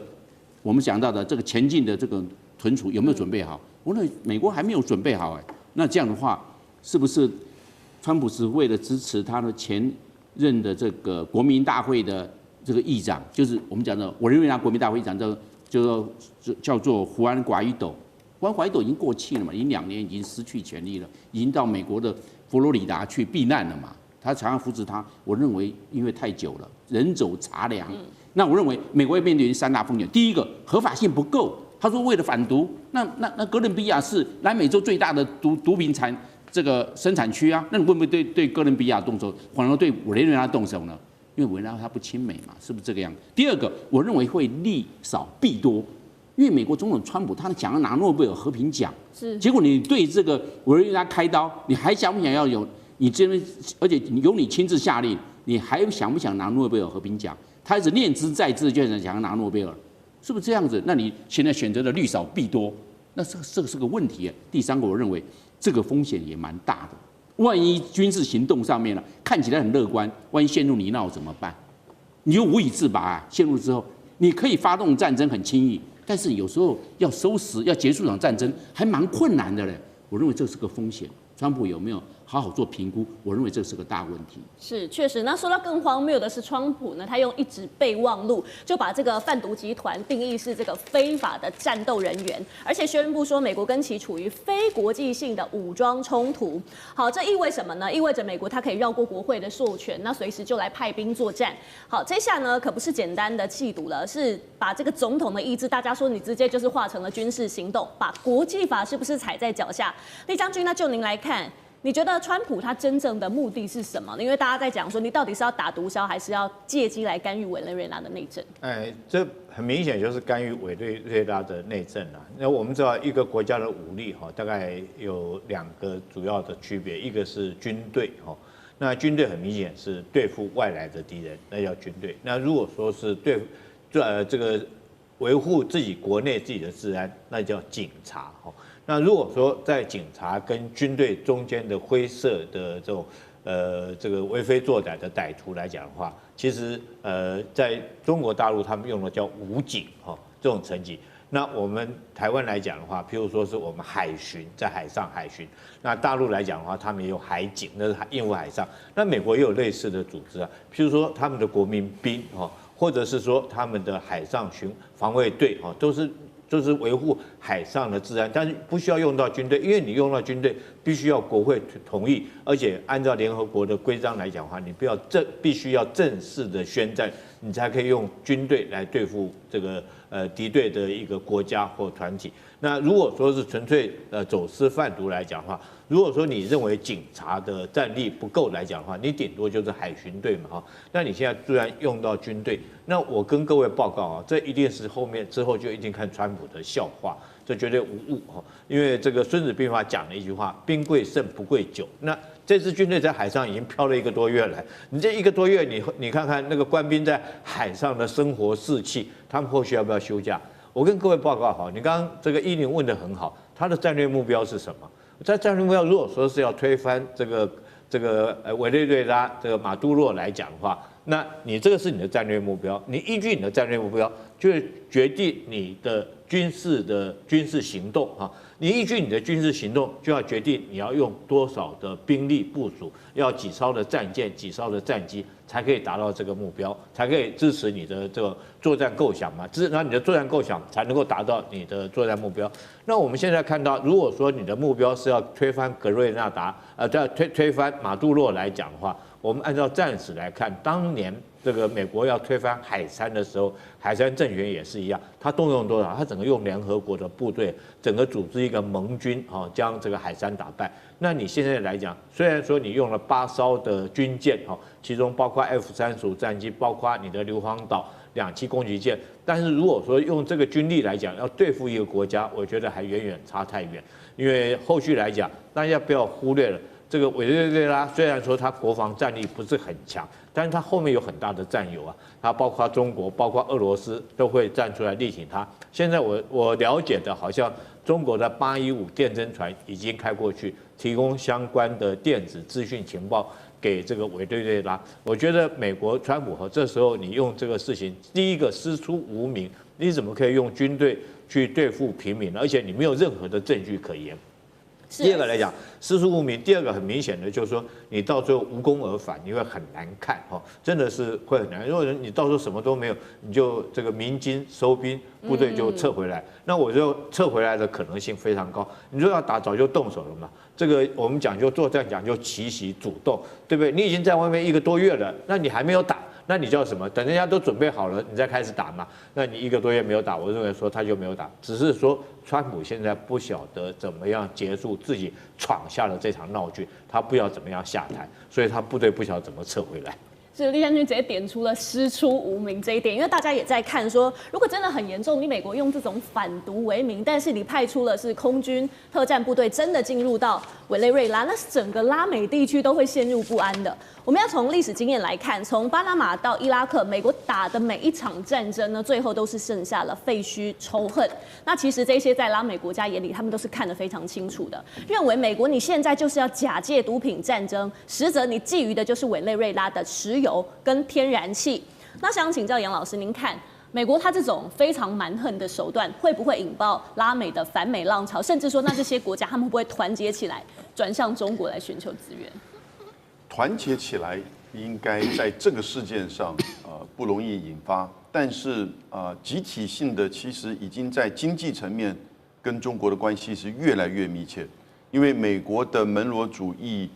我们讲到的这个前进的这个屯储有没有准备好？我认为美国还没有准备好。那这样的话，是不是川普是为了支持他的前任的这个国民大会的这个议长，就是我们讲的委内瑞拉国民大会议长，叫做胡安·瓜伊斗。胡安·瓜伊斗已经过气了嘛，已经2年已经失去权力了，已经到美国的佛罗里达去避难了嘛。他常常扶持他，我认为因为太久了，人走茶凉。那我认为美国会面临3大风险。第一个，合法性不够。他说为了反毒，那哥伦比亚是南美洲最大的毒品这个生产区啊，那你会不会对哥伦比亚动手，反而对委内瑞拉动手呢？因为委内瑞拉它不亲美嘛，是不是这个样子？第二个，我认为会利少弊多。因为美国总统川普他想要拿诺贝尔和平奖，结果你对这个委内瑞拉开刀，你还想不想要有你这边，而且由你亲自下令，你还想不想拿诺贝尔和平奖？他一直念之在之，就想要拿诺贝尔，是不是这样子？那你现在选择的利少弊多，那这个是个问题。第三个，我认为这个风险也蛮大的。万一军事行动上面呢，看起来很乐观，万一陷入泥淖怎么办？你就无以自拔。陷入之后，你可以发动战争很轻易，但是有时候要收拾、要结束这场战争还蛮困难的嘞。我认为这是个风险。川普有没有好好做评估？我认为这是个大问题。是，确实。那说到更荒谬的是，川普呢，他用一纸备忘录就把这个贩毒集团定义是这个非法的战斗人员，而且宣布说美国跟其处于非国际性的武装冲突。好，这意味什么呢？意味着美国它可以绕过国会的授权，那随时就来派兵作战。好，这下呢可不是简单的缉毒了，是把这个总统的意志，大家说你直接就是化成了军事行动，把国际法是不是踩在脚下？厉将军，那就您来看。你觉得川普他真正的目的是什么呢？因为大家在讲说，你到底是要打毒枭，还是要借机来干预委内瑞拉的内政？这很明显就是干预委内瑞拉的内政啦。那我们知道，一个国家的武力大概有2个主要的区别，一个是军队那军队很明显是对付外来的敌人，那叫军队。那如果说是这个维护自己国内自己的治安，那叫警察那如果说在警察跟军队中间的灰色的这种这个为非作歹的歹徒来讲的话，其实在中国大陆他们用的叫武警这种层级。那我们台湾来讲的话，譬如说是我们海巡，在海上海巡。那大陆来讲的话，他们也有海警，那是应付海上。那美国也有类似的组织啊，譬如说他们的国民兵或者是说他们的海上防卫队都是维护海上的治安，但是不需要用到军队，因为你用到军队必须要国会同意，而且按照联合国的规章来讲的话，你必须要正式的宣战，你才可以用军队来对付这个敌对的一个国家或团体。那如果说是纯粹走私贩毒来讲的话，如果说你认为警察的战力不够来讲的话，你顶多就是海巡队嘛哈。那你现在突然用到军队，那我跟各位报告啊，这一定是之后就一定看川普的笑话，这绝对无误哈。因为这个《孙子兵法》讲了一句话：兵贵胜不贵久。那这支军队在海上已经漂了1个多月了，你这1个多月，你看看那个官兵在海上的生活士气，他们后续要不要休假？我跟各位报告好，你刚刚这个依林问得很好，他的战略目标是什么？在战略目标如果说是要推翻这个委内瑞拉这个马杜罗来讲的话，那你这个是你的战略目标，你依据你的战略目标，就会决定你的军事行动啊。你依据你的军事行动，就要决定你要用多少的兵力部署，要几艘的战舰、几艘的战机，才可以达到这个目标，才可以支持你的这个作战构想嘛。然后你的作战构想才能够达到你的作战目标。那我们现在看到，如果说你的目标是要推翻格瑞纳达，推翻马杜罗来讲的话，我们按照战史来看，当年这个美国要推翻海珊的时候，海珊政权也是一样，他动用多少？他整个用联合国的部队，整个组织一个盟军，将这个海珊打败。那你现在来讲，虽然说你用了8艘的军舰，其中包括 F-35战机，包括你的硫磺岛2栖攻击舰，但是如果说用这个军力来讲，要对付一个国家，我觉得还远远差太远。因为后续来讲，大家不要忽略了。这个委内瑞拉虽然说它国防战力不是很强，但是它后面有很大的战友啊，它包括中国、包括俄罗斯都会站出来力挺它。现在我了解的，好像中国的815电侦船已经开过去，提供相关的电子资讯情报给这个委内瑞拉。我觉得美国川普这时候你用这个事情，第一个师出无名，你怎么可以用军队去对付平民，而且你没有任何的证据可言？第二个来讲，师出无名。第二个很明显的就是说，你到最后无功而返，你会很难看哈，真的是会很难。如果你到时候什么都没有，你就这个鸣金收兵，部队就撤回来。那我就撤回来的可能性非常高。你说要打，早就动手了嘛。这个我们讲究作战，讲究奇袭主动，对不对？你已经在外面1个多月了，那你还没有打。那你叫什么？等人家都准备好了，你再开始打嘛。那你1个多月没有打，我认为说他就没有打，只是说川普现在不晓得怎么样结束自己闯下了这场闹剧，他不知道怎么样下台，所以他部队不晓得怎么撤回来。是厉将军直接点出了师出无名这一点，因为大家也在看说，如果真的很严重，你美国用这种反毒为名，但是你派出了是空军特战部队，真的进入到委内瑞拉，那整个拉美地区都会陷入不安的。我们要从历史经验来看，从巴拿马到伊拉克，美国打的每一场战争呢，最后都是剩下了废墟仇恨。那其实这些在拉美国家眼里，他们都是看得非常清楚的，认为美国你现在就是要假借毒品战争，实则你觊觎的就是委内瑞拉的石油跟天然气。那想请教杨老师，您看美国他这种非常蛮横的手段，会不会引爆拉美的反美浪潮？甚至说，那这些国家他们会不会团结起来，转向中国来寻求资源？团结起来应该在这个事件上，不容易引发，但是集体性的其实已经在经济层面跟中国的关系是越来越密切，因为美国的门罗主义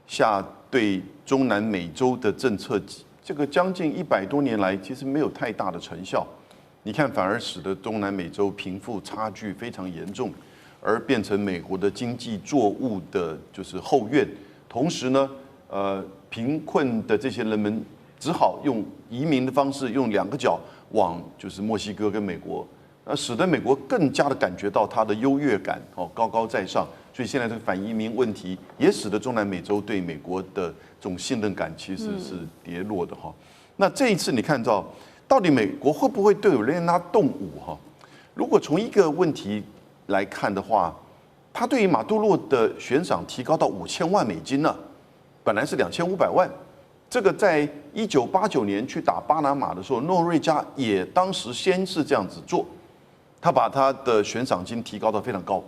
下对中南美洲的政策，这个将近100多年来其实没有太大的成效，你看反而使得中南美洲贫富差距非常严重，而变成美国的经济作物的就是后院，同时呢。贫困的这些人们只好用移民的方式，用2个脚往就是墨西哥跟美国，使得美国更加的感觉到它的优越感，高高在上。所以现在这个反移民问题，也使得中南美洲对美国的这种信任感其实是跌落的哈。那这一次你看到，到底美国会不会对委内瑞拉动武哈？如果从一个问题来看的话，他对于马杜罗的悬赏提高到$5000万了。本来是2500万，这个在1989年去打巴拿马的时候，诺瑞加也当时先是这样子做，他把他的悬赏金提高到非常高。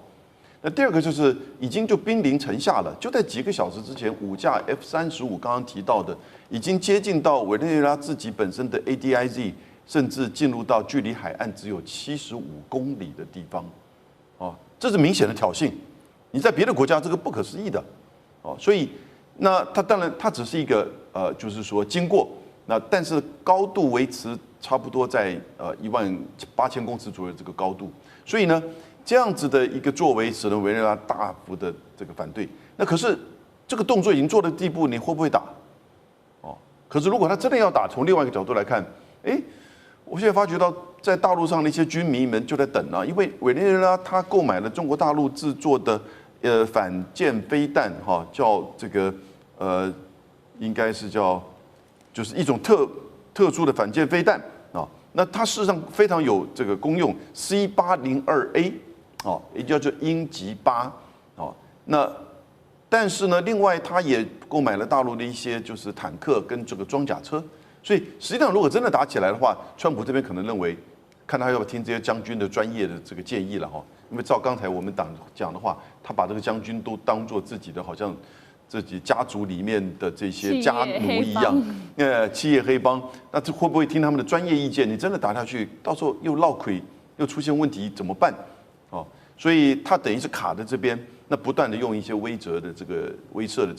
那第二个就是已经就兵临城下了，就在几个小时之前，5架F-35刚刚提到的，已经接近到委内瑞拉自己本身的 ADIZ， 甚至进入到距离海岸只有75公里的地方，这是明显的挑衅。你在别的国家这个不可思议的，所以。那它当然，它只是一个就是说经过，那但是高度维持差不多在18000公尺左右这个高度，所以呢，这样子的一个作为使得委内瑞拉大幅的这个反对。那可是这个动作已经做到地步，你会不会打？哦，可是如果他真的要打，从另外一个角度来看，我现在发觉到在大陆上的一些军迷们就在等啊，因为委内瑞拉他购买了中国大陆制作的反舰飞弹，叫这个应该是叫就是一种特殊的反舰飞弹啊。那它事实上非常有这个功用 ，C802A 也叫做鹰击8那但是呢，另外它也购买了大陆的一些就是坦克跟这个装甲车。所以实际上，如果真的打起来的话，川普这边可能认为，看他要不要听这些将军的专业的这个建议了因为照刚才我们党讲的话，他把这个将军都当做自己的好像自己家族里面的这些家奴一样，企业黑帮，那这会不会听他们的专业意见？你真的打下去，到时候又落亏，又出现问题怎么办？所以他等于是卡在这边，那不断的用一些威慑的这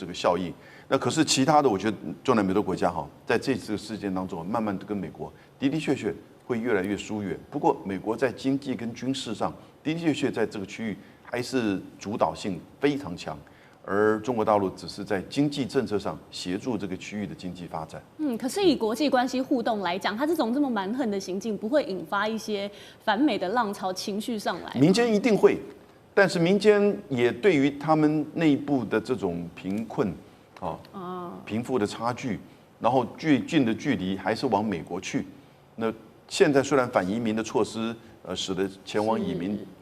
个效应。那可是其他的，我觉得中南美洲国家在这次事件当中，慢慢的跟美国的确会越来越疏远。不过美国在经济跟军事上的确在这个区域还是主导性非常强，而中国大陆只是在经济政策上协助这个区域的经济发展。可是以国际关系互动来讲，他这种这么蛮横的行径，不会引发一些反美的浪潮情绪上来？民间一定会，但是民间也对于他们内部的这种贫困。贫富的差距，然后最近的距离还是往美国去。那现在虽然反移民的措施，使得前往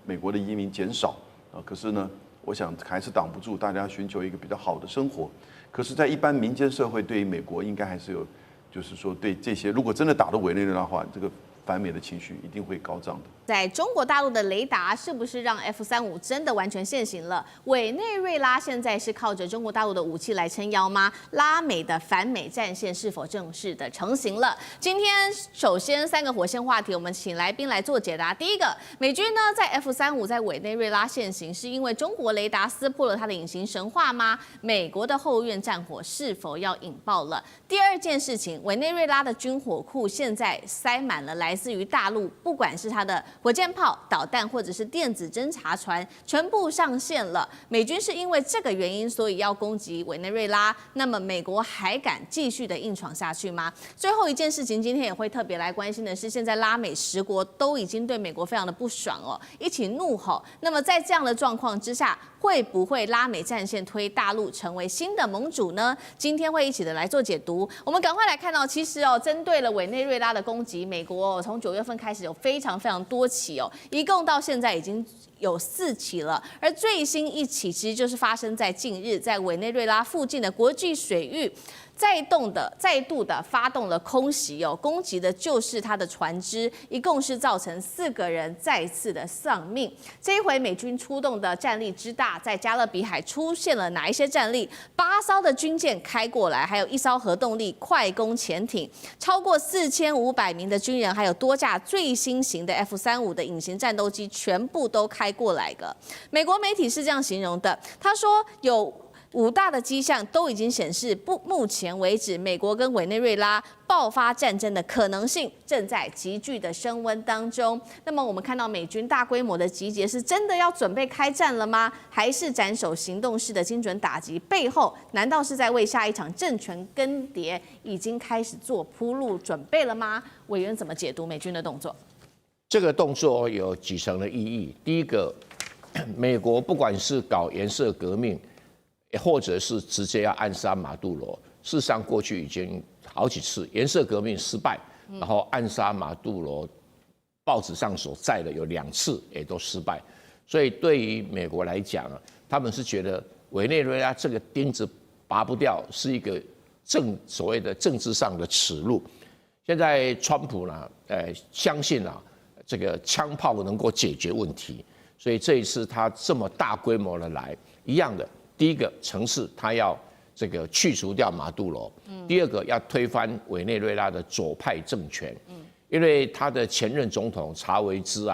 美国的移民减少可是呢，我想还是挡不住大家寻求一个比较好的生活。可是，在一般民间社会，对于美国应该还是有，就是说对这些如果真的打到委内瑞拉的话，这个反美的情绪一定会高涨的。在中国大陆的雷达是不是让 F-35真的完全现形了？委内瑞拉现在是靠着中国大陆的武器来撑腰吗？拉美的反美战线是否正式的成型了？今天首先3个火线话题，我们请来宾来做解答。第一个，美军呢在 F-35在委内瑞拉现形，是因为中国雷达撕破了它的隐形神话吗？美国的后院战火是否要引爆了？第二件事情，委内瑞拉的军火库现在塞满了来自于大陆，不管是它的火箭炮、导弹或者是电子侦察船，全部上线了。美军是因为这个原因，所以要攻击委内瑞拉。那么美国还敢继续的硬闯下去吗？最后一件事情，今天也会特别来关心的是，现在拉美10国都已经对美国非常的不爽一起怒吼。那么在这样的状况之下，会不会拉美战线推大陆成为新的盟主呢？今天会一起的来做解读。我们赶快来看到，其实针对了委内瑞拉的攻击，美国从9月份开始有非常多起一共到现在已经有4起了，而最新一起其实就是发生在近日，在委内瑞拉附近的国际水域。再度的发动了空袭攻击的就是他的船只，一共是造成4个人再次的丧命。这一回美军出动的战力之大，在加勒比海出现了哪一些战力？8艘的军舰开过来，还有1艘核动力快攻潜艇，超过4500名的军人，还有多架最新型的 F-35的隐形战斗机，全部都开过来了。美国媒体是这样形容的，他说有5大的迹象都已经显示，目前为止，美国跟委内瑞拉爆发战争的可能性正在急剧的升温当中。那么我们看到美军大规模的集结，是真的要准备开战了吗？还是斩首行动式的精准打击背后，难道是在为下一场政权更迭已经开始做铺路准备了吗？委员怎么解读美军的动作？这个动作有几层的意义。第一个，美国不管是搞颜色革命，或者是直接要暗杀马杜罗，事实上过去已经好几次颜色革命失败，然后暗杀马杜罗，报纸上所载的有2次也都失败。所以对于美国来讲他们是觉得委内瑞拉这个钉子拔不掉，是一个所谓的政治上的耻辱。现在川普呢，相信这个枪炮能够解决问题，所以这一次他这么大规模的来，一样的。第一个城市，他要这个去除掉马杜罗；第二个要推翻委内瑞拉的左派政权。因为他的前任总统查韦兹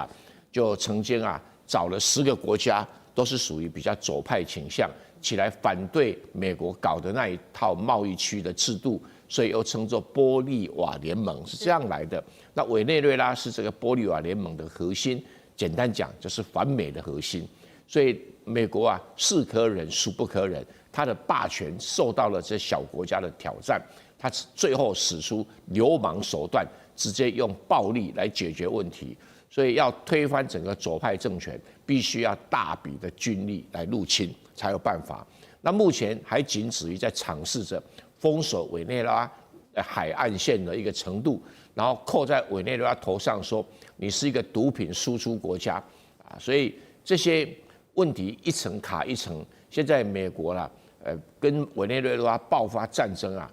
就曾经找了10个国家，都是属于比较左派倾向，起来反对美国搞的那一套贸易区的制度，所以又称作玻利瓦联盟，是这样来的。那委内瑞拉是这个玻利瓦联盟的核心，简单讲就是反美的核心。所以美国啊，是可忍孰不可忍，它的霸权受到了这小国家的挑战，它最后使出流氓手段，直接用暴力来解决问题。所以要推翻整个左派政权，必须要大笔的军力来入侵才有办法。那目前还仅止于在尝试着封锁委内瑞拉海岸线的一个程度，然后扣在委内瑞拉头上说你是一个毒品输出国家啊，所以这些问题一层卡一层。现在美国啦，跟委内瑞拉爆发战争啊，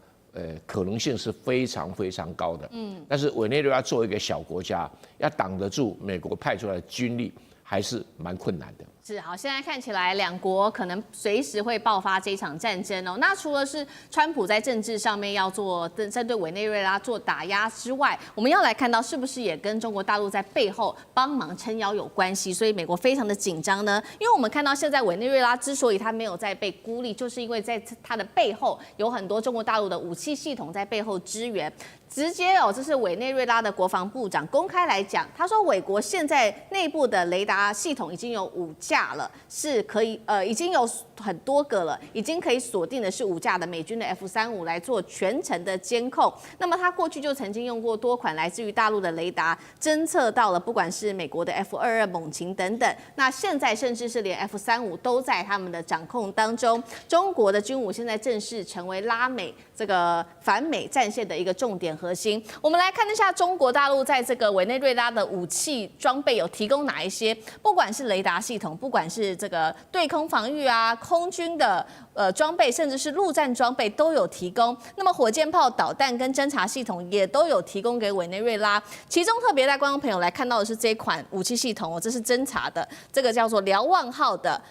可能性是非常非常高的。但是委内瑞拉作为一个小国家，要挡得住美国派出来的军力，还是蛮困难的。是好，现在看起来两国可能随时会爆发这一场战争哦。那除了是川普在政治上面要做针对委内瑞拉做打压之外，我们要来看到是不是也跟中国大陆在背后帮忙撑腰有关系？所以美国非常的紧张呢，因为我们看到现在委内瑞拉之所以它没有在被孤立，就是因为在它的背后有很多中国大陆的武器系统在背后支援。直接哦，这是委内瑞拉的国防部长公开来讲，他说委国现在内部的雷达系统已经有5架了，是可以已经有很多个了，已经可以锁定的是5架的美军的 F-35来做全程的监控。那么他过去就曾经用过多款来自于大陆的雷达，侦测到了不管是美国的 F-22猛禽等等，那现在甚至是连 F-35都在他们的掌控当中。中国的军武现在正式成为拉美这个反美战线的一个重点核心。我们来看一下中国大陆在这个委内瑞拉的武器装备有提供哪一些，不管是雷达系统，不管是这个对空防御啊、空军的装备，甚至是陆战装备都有提供。那么火箭炮、导弹跟侦察系统也都有提供给委内瑞拉。其中特别带观众朋友来看到的是这一款武器系统哦，这是侦察的，这个叫做瞭望号的。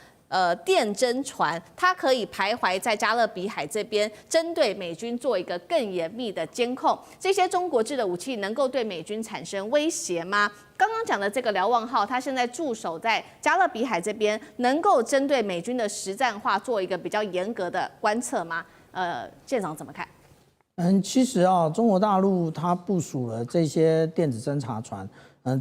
电侦船，它可以徘徊在加勒比海这边，针对美军做一个更严密的监控。这些中国制的武器能够对美军产生威胁吗？刚刚讲的这个瞭望号，它现在驻守在加勒比海这边，能够针对美军的实战化做一个比较严格的观测吗？舰长怎么看？其实啊，中国大陆它部署了这些电子侦察船，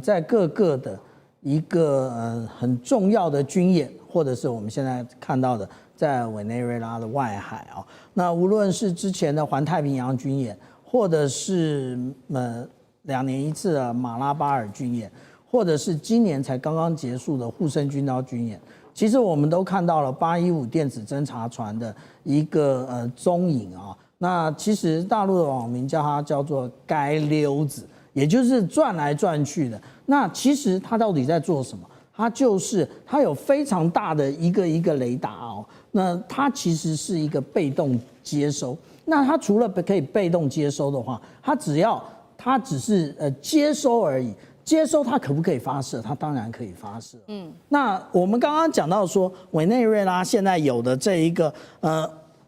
在各个的一个很重要的军演，或者是我们现在看到的在委内瑞拉的外海啊，那无论是之前的环太平洋军演，或者是2年一次的马拉巴尔军演，或者是今年才刚刚结束的护身军刀军演，其实我们都看到了815电子侦察船的一个踪影啊。那其实大陆的网民叫做“街溜子”，也就是转来转去的。那其实它到底在做什么？它有非常大的一个雷达哦。那它其实是一个被动接收。那它除了可以被动接收的话，它只是接收而已。接收它可不可以发射？它当然可以发射。那我们刚刚讲到说，委内瑞拉现在有的这一个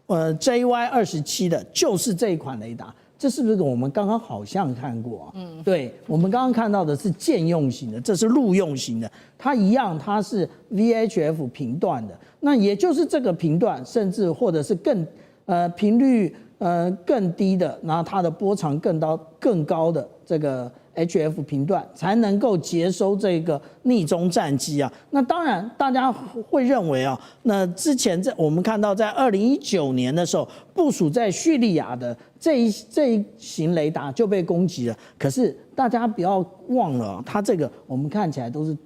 JY-27的，就是这一款雷达。这是不是我们刚刚好像看过啊？对，我们刚刚看到的是舰用型的，这是陆用型的，它一样，它是 VHF 频段的。那也就是这个频段，甚至或者是更频率更低的，然后它的波长更高的这个 HF 频段，才能够接收这个逆中战机啊。那当然，大家会认为啊，那之前我们看到在2019年的时候，部署在叙利亚的这一型雷达就被攻击了。可是大家不要忘了啊，它这个我们看起来都是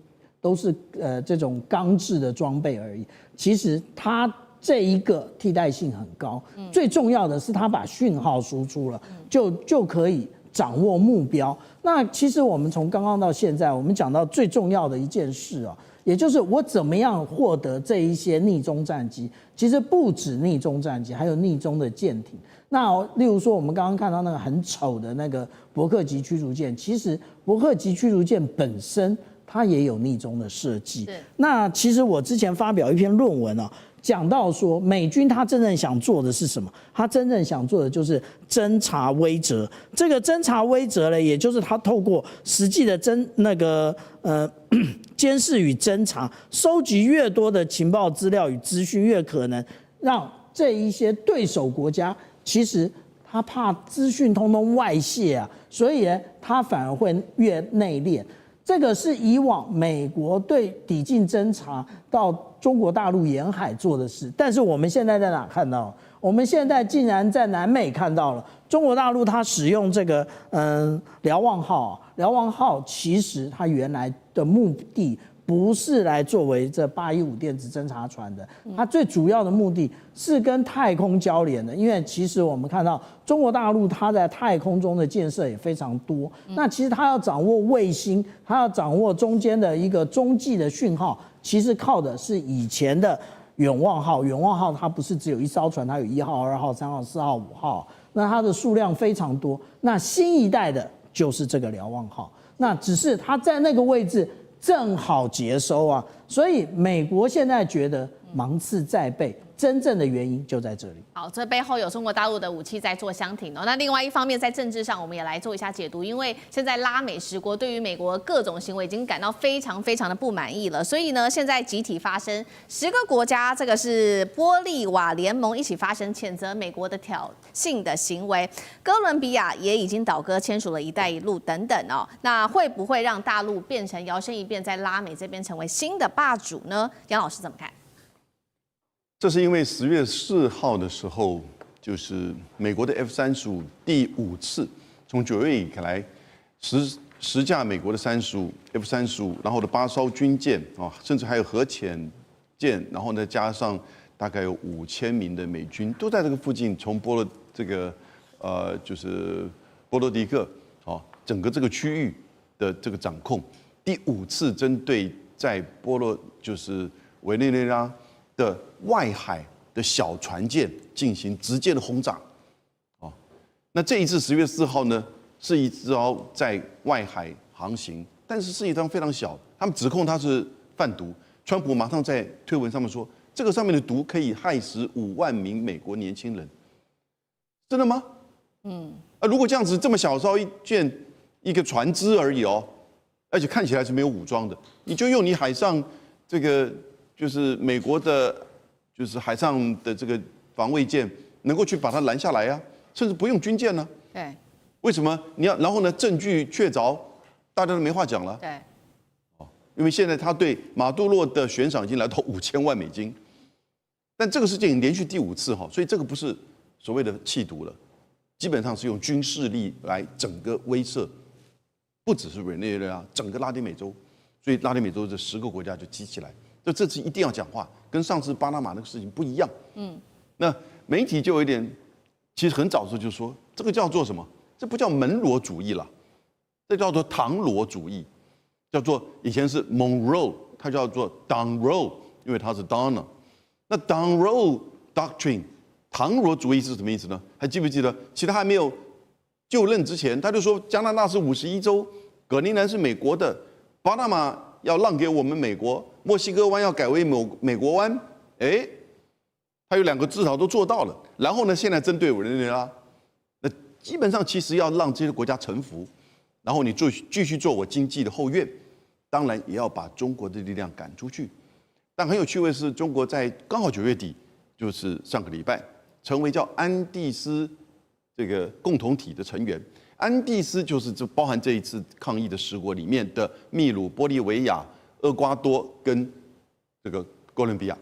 这种钢制的装备而已。其实它这一个替代性很高，最重要的是它把讯号输出了，就可以掌握目标。那其实我们从刚刚到现在，我们讲到最重要的一件事啊，也就是我怎么样获得这一些逆中战机。其实不止逆中战机，还有逆中的舰艇。那例如说，我们刚刚看到那个很丑的那个伯克级驱逐舰，其实伯克级驱逐舰本身它也有逆中的设计。那其实我之前发表一篇论文啊，讲到说美军他真正想做的是什么？他真正想做的就是侦察威慑。这个侦察威慑呢，也就是他透过实际的监视与侦察，收集越多的情报资料与资讯，越可能让这一些对手国家其实他怕资讯通通外泄啊，所以呢，他反而会越内敛。这个是以往美国对抵近侦察到中国大陆沿海做的事，但是我们现在在哪看到？我们现在竟然在南美看到了中国大陆，它使用这个瞭望号。瞭望号其实它原来的目的不是来作为这815电子侦察船的，它最主要的目的是跟太空交联的。因为其实我们看到中国大陆它在太空中的建设也非常多，那其实它要掌握卫星，它要掌握中间的一个中继的讯号，其实靠的是以前的远望号。远望号它不是只有一艘船，它有1号、2号、3号、4号、5号，那它的数量非常多。那新一代的就是这个瞭望号，那只是它在那个位置正好接收啊，所以美国现在觉得芒刺在背，真正的原因就在这里。好，这背后有中国大陆的武器在做相挺哦。那另外一方面，在政治上，我们也来做一下解读，因为现在拉美10国对于美国各种行为已经感到非常非常的不满意了，所以呢，现在集体发声，10个国家，这个是玻利瓦联盟一起发声，谴责美国的挑衅的行为。哥伦比亚也已经倒戈签署了一带一路等等哦。那会不会让大陆变成摇身一变，在拉美这边成为新的霸主呢？杨老师怎么看？这是因为10月4号的时候，就是美国的 F-35第5次从9月以来10架美国的35 F-35，然后的8艘军舰啊，甚至还有核潜舰，然后呢加上大概有5000名的美军都在这个附近，从就是波罗的克啊整个这个区域的这个掌控，第5次针对在就是委内瑞拉的外海的小船舰进行直接的轰炸，哦，那这一次10月4号呢，是一艘在外海航行，但是是一艘非常小，他们指控它是贩毒，川普马上在推文上面说，这个上面的毒可以害死5万名美国年轻人，真的吗？如果这样子这么小艘一个船只而已哦，而且看起来是没有武装的，你就用你海上这个。就是美国的，就是海上的这个防卫舰能够去把它拦下来啊，甚至不用军舰呢。对。为什么你要？然后呢，证据确凿，大家都没话讲了。对。因为现在他对马杜罗的悬赏已经来到5000万美金，但这个事件连续第5次哈，所以这个不是所谓的弃毒了，基本上是用军事力来整个威慑，不只是委内瑞拉，整个拉丁美洲，所以拉丁美洲这10个国家就激起来。这次一定要讲话，跟上次巴拿马那个事情不一样。那媒体就有一点，其实很早的时候就说，这个叫做什么？这不叫门罗主义了，这叫做唐罗主义，叫做以前是 Monroe， 它叫做 Monroe， 因为它是 Donna。那 Monroe Doctrine， 唐罗主义是什么意思呢？还记不记得？其实他还没有就任之前，他就说加拿大是51州，葛林兰是美国的，巴拿马要让给我们美国。墨西哥湾要改为美国湾，他有2个至少都做到了。然后呢，现在针对委内瑞拉，那基本上其实要让这些国家臣服，然后你继续做我经济的后院，当然也要把中国的力量赶出去。但很有趣的是，中国在刚好9月底，就是上个礼拜，成为叫安第斯这个共同体的成员。安第斯就是包含这一次抗议的10国里面的秘鲁、玻利维亚、厄瓜多跟这个哥伦比亚，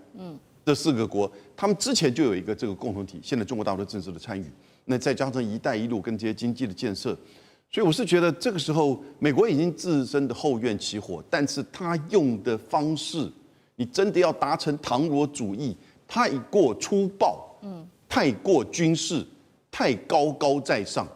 这4个国，他们之前就有一个这个共同体，现在中国大陆正式的参与，那再加上一带一路跟这些经济的建设，所以我是觉得这个时候美国已经自身的后院起火，但是他用的方式，你真的要达成唐罗主义，太过粗暴，太过军事，太高高在上，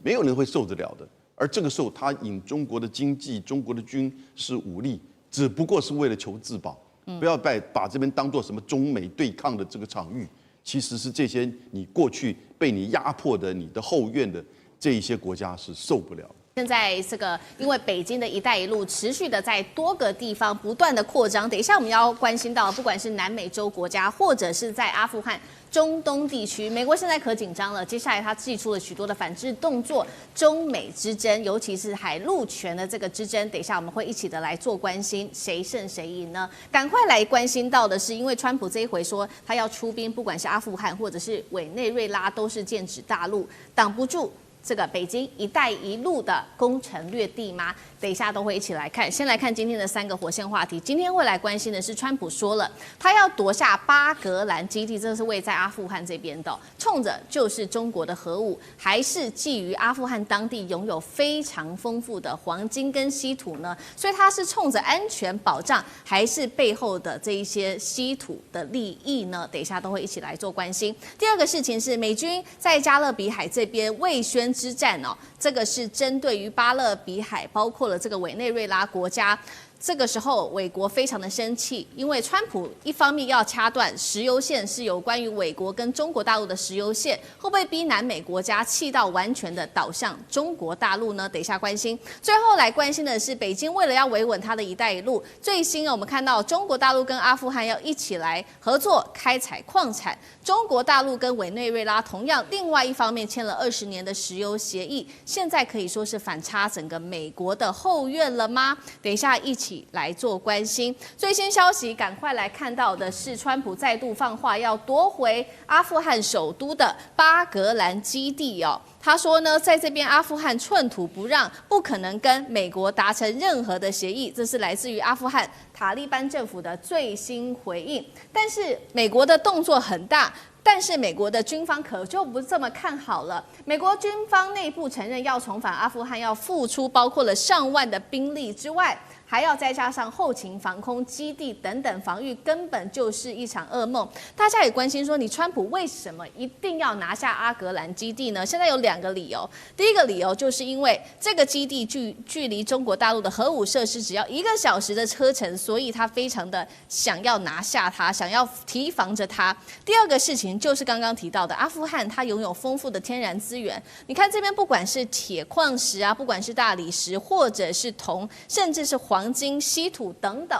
没有人会受得了的。而这个时候，他引中国的经济、中国的军事武力。只不过是为了求自保，不要把这边当做什么中美对抗的这个场域，其实是这些你过去被你压迫的、你的后院的这一些国家是受不了。现在这个因为北京的一带一路持续的在多个地方不断的扩张，等一下我们要关心到，不管是南美洲国家，或者是在阿富汗、中东地区，美国现在可紧张了。接下来他祭出了许多的反制动作，中美之争，尤其是海陆权的这个之争，等一下我们会一起的来做关心，谁胜谁赢呢？赶快来关心到的是，因为川普这一回说他要出兵，不管是阿富汗或者是委内瑞拉，都是剑指大陆，挡不住这个北京“一带一路”的攻城略地吗？等一下都会一起来看。先来看今天的3个火线话题。今天会来关心的是，川普说了，他要夺下巴格兰基地，这是位在阿富汗这边的，冲着就是中国的核武，还是觊觎阿富汗当地拥有非常丰富的黄金跟稀土呢？所以他是冲着安全保障，还是背后的这一些稀土的利益呢？等一下都会一起来做关心。第二个事情是，美军在加勒比海这边卫宣之战哦，这个是针对于巴勒比海，包括了这个委内瑞拉国家。这个时候，美国非常的生气，因为川普一方面要掐断石油线，是有关于美国跟中国大陆的石油线，会不会逼南美国家气到完全的倒向中国大陆呢？等一下关心。最后来关心的是，北京为了要维稳它的一带一路，最新我们看到中国大陆跟阿富汗要一起来合作开采矿产，中国大陆跟委内瑞拉同样另外一方面签了20年的石油协议，现在可以说是反插整个美国的后院了吗？等一下一起来做关心。最新消息，赶快来看到的是，川普再度放话要夺回阿富汗首都的巴格兰基地哦。他说呢，在这边阿富汗寸土不让，不可能跟美国达成任何的协议。这是来自于阿富汗塔利班政府的最新回应。但是美国的动作很大。但是美国的军方可就不这么看好了。美国军方内部承认要重返阿富汗，要付出包括了上万的兵力之外，还要再加上后勤、防空基地等等防御，根本就是一场噩梦。大家也关心说，你川普为什么一定要拿下阿格兰基地呢？现在有2个理由。第一个理由就是因为这个基地距离中国大陆的核武设施只要1个小时的车程，所以他非常的想要拿下它，想要提防着它。第二个事情就是刚刚提到的，阿富汗它拥有丰富的天然资源。你看这边不管是铁矿石啊，不管是大理石，或者是铜，甚至是黄金、稀土等等，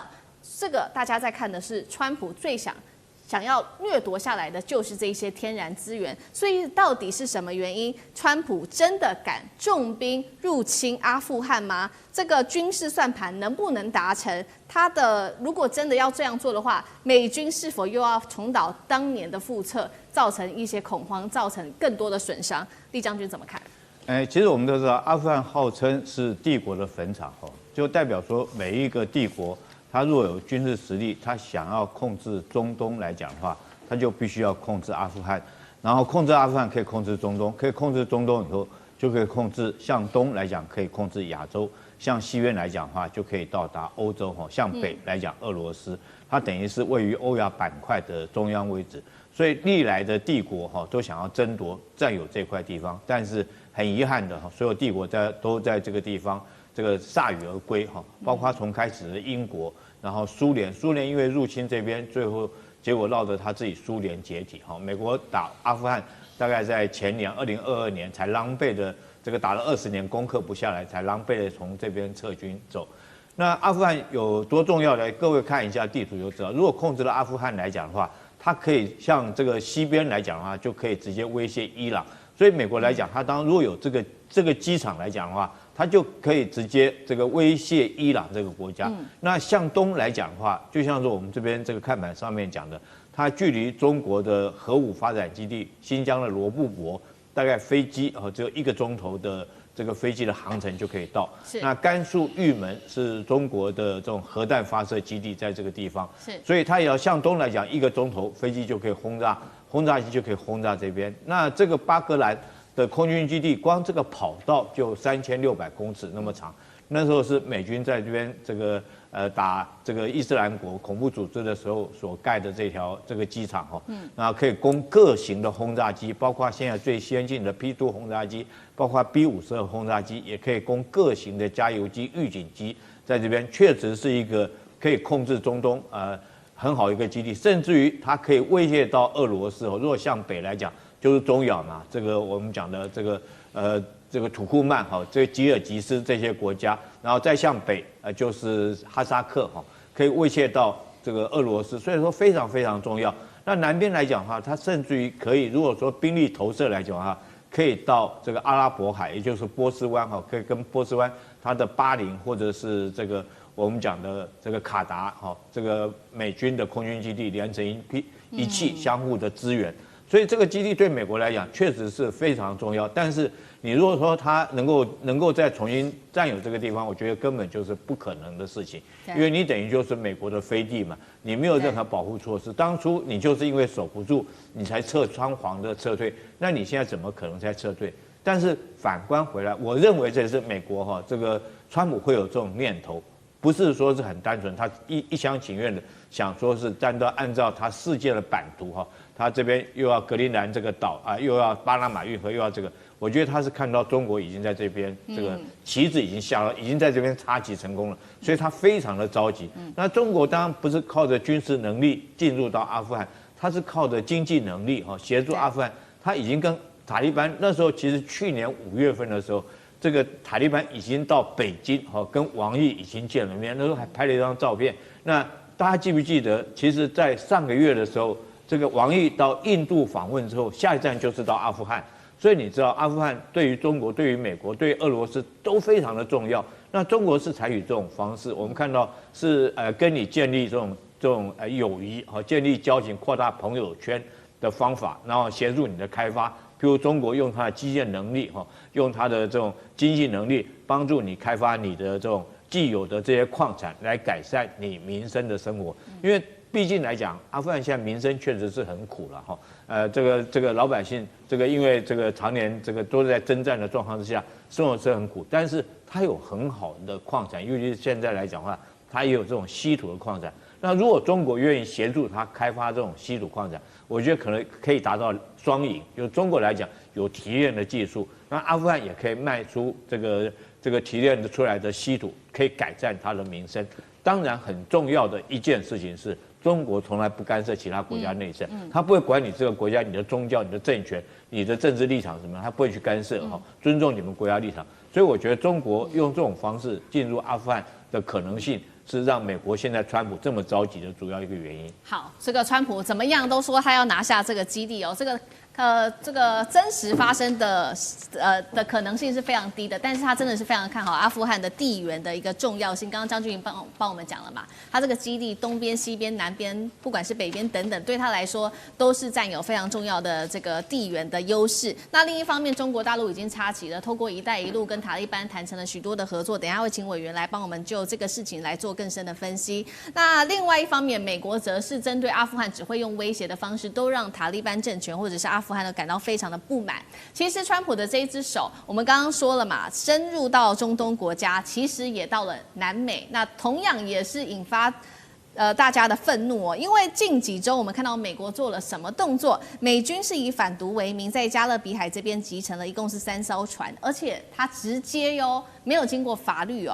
这个大家在看的是川普最想要掠夺下来的就是这些天然资源。所以到底是什么原因，川普真的敢重兵入侵阿富汗吗？这个军事算盘能不能达成？如果真的要这样做的话，美军是否又要重蹈当年的覆辙，造成一些恐慌，造成更多的损伤？厉将军怎么看？其实我们都知道，阿富汗号称是帝国的坟场，就代表说每一个帝国，它若有军事实力，它想要控制中东来讲的话，它就必须要控制阿富汗，然后控制阿富汗可以控制中东，可以控制中东以后，就可以控制向东来讲可以控制亚洲，向西边来讲的话就可以到达欧洲，向北来讲俄罗斯，它等于是位于欧亚板块的中央位置。所以历来的帝国都想要争夺占有这块地方，但是很遗憾的所有帝国都在这个地方这个铩羽而归包括从开始的英国，然后苏联因为入侵这边，最后结果闹得他自己苏联解体美国打阿富汗大概在前年2022年才狼狈的这个打了20年攻克不下来，才狼狈的从这边撤军走。那阿富汗有多重要呢？各位看一下地图就知道，如果控制了阿富汗来讲的话，它可以像这个西边来讲的话，就可以直接威胁伊朗。所以美国来讲，它如果有这个机场来讲的话，它就可以直接这个威胁伊朗这个国家。那向东来讲的话，就像是我们这边这个看板上面讲的，它距离中国的核武发展基地新疆的罗布泊，大概飞机只有1个钟头的这个飞机的航程就可以到。那甘肃玉门是中国的这种核弹发射基地，在这个地方，所以它也要向东来讲，1个钟头飞机就可以轰炸机就可以轰炸这边。那这个巴格兰的空军基地，光这个跑道就3600公尺那么长。那时候是美军在这边这个打这个伊斯兰国恐怖组织的时候所盖的这个机场然后可以供各型的轰炸机，包括现在最先进的 P2 轰炸机，包括 B52轰炸机，也可以供各型的加油机、预警机，在这边确实是一个可以控制中东很好一个基地，甚至于它可以威胁到俄罗斯如果向北来讲就是中亚嘛，这个我们讲的这这个土库曼哈，这个吉尔吉斯这些国家，然后再向北就是哈萨克哈，可以威胁到这个俄罗斯，所以说非常非常重要。那南边来讲的话，它甚至于可以，如果说兵力投射来讲的话，可以到这个阿拉伯海，也就是波斯湾哈，可以跟波斯湾它的巴林或者是这个我们讲的这个卡达哈，这个美军的空军基地连成一气，相互的支援。所以这个基地对美国来讲确实是非常重要，但是你如果说它能够再重新占有这个地方，我觉得根本就是不可能的事情，因为你等于就是美国的飞地嘛，你没有任何保护措施，当初你就是因为守不住，你才仓皇的撤退，那你现在怎么可能再撤退？但是反观回来，我认为这是美国哈，这个川普会有这种念头，不是说是很单纯，他一厢情愿的想说是按照他世界的版图哈。他这边又要格陵兰这个岛啊，又要巴拿马运河，又要这个，我觉得他是看到中国已经在这边，这个旗子已经下了，已经在这边插旗成功了，所以他非常的着急。那中国当然不是靠着军事能力进入到阿富汗，他是靠着经济能力哈协助阿富汗。他已经跟塔利班那时候，其实去年5月份的时候，这个塔利班已经到北京哈跟王毅已经见了面，那时候还拍了一张照片。那大家记不记得，其实在上个月的时候。这个王毅到印度访问之后，下一站就是到阿富汗，所以你知道阿富汗对于中国、对于美国、对于俄罗斯都非常的重要。那中国是采取这种方式，我们看到是跟你建立这种友谊和建立交情、扩大朋友圈的方法，然后协助你的开发。譬如中国用它的基建能力哈，用它的这种经济能力帮助你开发你的这种既有的这些矿产，来改善你民生的生活，因为。毕竟来讲，阿富汗现在民生确实是很苦了哈。这个老百姓，这个因为这个常年这个都是在征战的状况之下，生活是很苦。但是它有很好的矿产，尤其是现在来讲的话，它也有这种稀土的矿产。那如果中国愿意协助它开发这种稀土矿产，我觉得可能可以达到双赢。就中国来讲有提炼的技术，那阿富汗也可以卖出这个提炼出来的稀土，可以改善它的民生。当然，很重要的一件事情是。中国从来不干涉其他国家内政，他不会管你这个国家、你的宗教、你的政权、你的政治立场什么，他不会去干涉哈，尊重你们国家立场。所以我觉得中国用这种方式进入阿富汗的可能性，是让美国现在川普这么着急的主要一个原因。好，这个川普怎么样都说他要拿下这个基地哦，这个真实发生的可能性是非常低的，但是他真的是非常看好阿富汗的地缘的一个重要性。刚刚张俊营帮我们讲了嘛，他这个基地东边、西边、南边，不管是北边等等，对他来说都是占有非常重要的这个地缘的优势。那另一方面，中国大陆已经插旗了，透过“一带一路”跟塔利班谈成了许多的合作。等一下会请委员来帮我们就这个事情来做更深的分析。那另外一方面，美国则是针对阿富汗只会用威胁的方式，都让塔利班政权或者是阿富汗呢感到非常的不满。其实川普的这一只手，我们刚刚说了嘛，深入到中东国家，其实也到了南美，那同样也是引发大家的愤怒哦。因为近几周我们看到美国做了什么动作？美军是以反毒为名，在加勒比海这边集成了一共是3艘船，而且它直接没有经过法律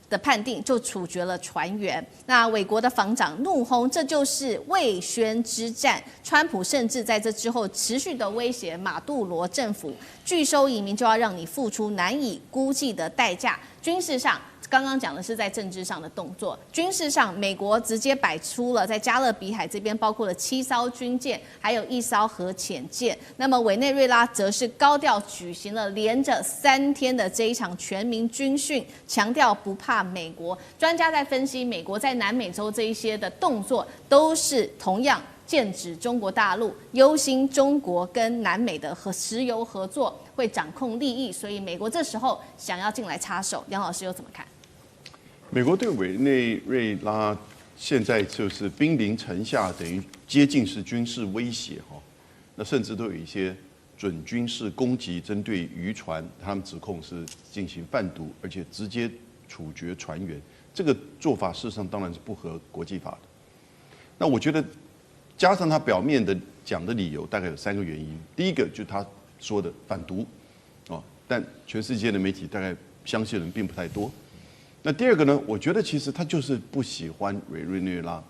的判定就处决了船员。那美国的防长怒轰，这就是卫宣之战。川普甚至在这之后持续的威胁马杜罗政府，拒收移民就要让你付出难以估计的代价。军事上，刚刚讲的是在政治上的动作，军事上，美国直接摆出了在加勒比海这边包括了7艘军舰，还有1艘核潜舰。那么委内瑞拉则是高调举行了连着3天的这一场全民军训，强调不怕美国。专家在分析，美国在南美洲这一些的动作，都是同样剑指中国大陆，忧心中国跟南美的石油合作会掌控利益，所以美国这时候想要进来插手。梁老师又怎么看？美国对委内瑞拉现在就是兵临城下，等于接近是军事威胁哈。那甚至都有一些准军事攻击，针对渔船，他们指控是进行贩毒，而且直接处决船员。这个做法事实上当然是不合国际法的。那我觉得加上他表面的讲的理由，大概有3个原因。第一个就是他说的反毒，但全世界的媒体大概相信人并不太多。那第二个呢？我觉得其实他就是不喜欢委内瑞拉。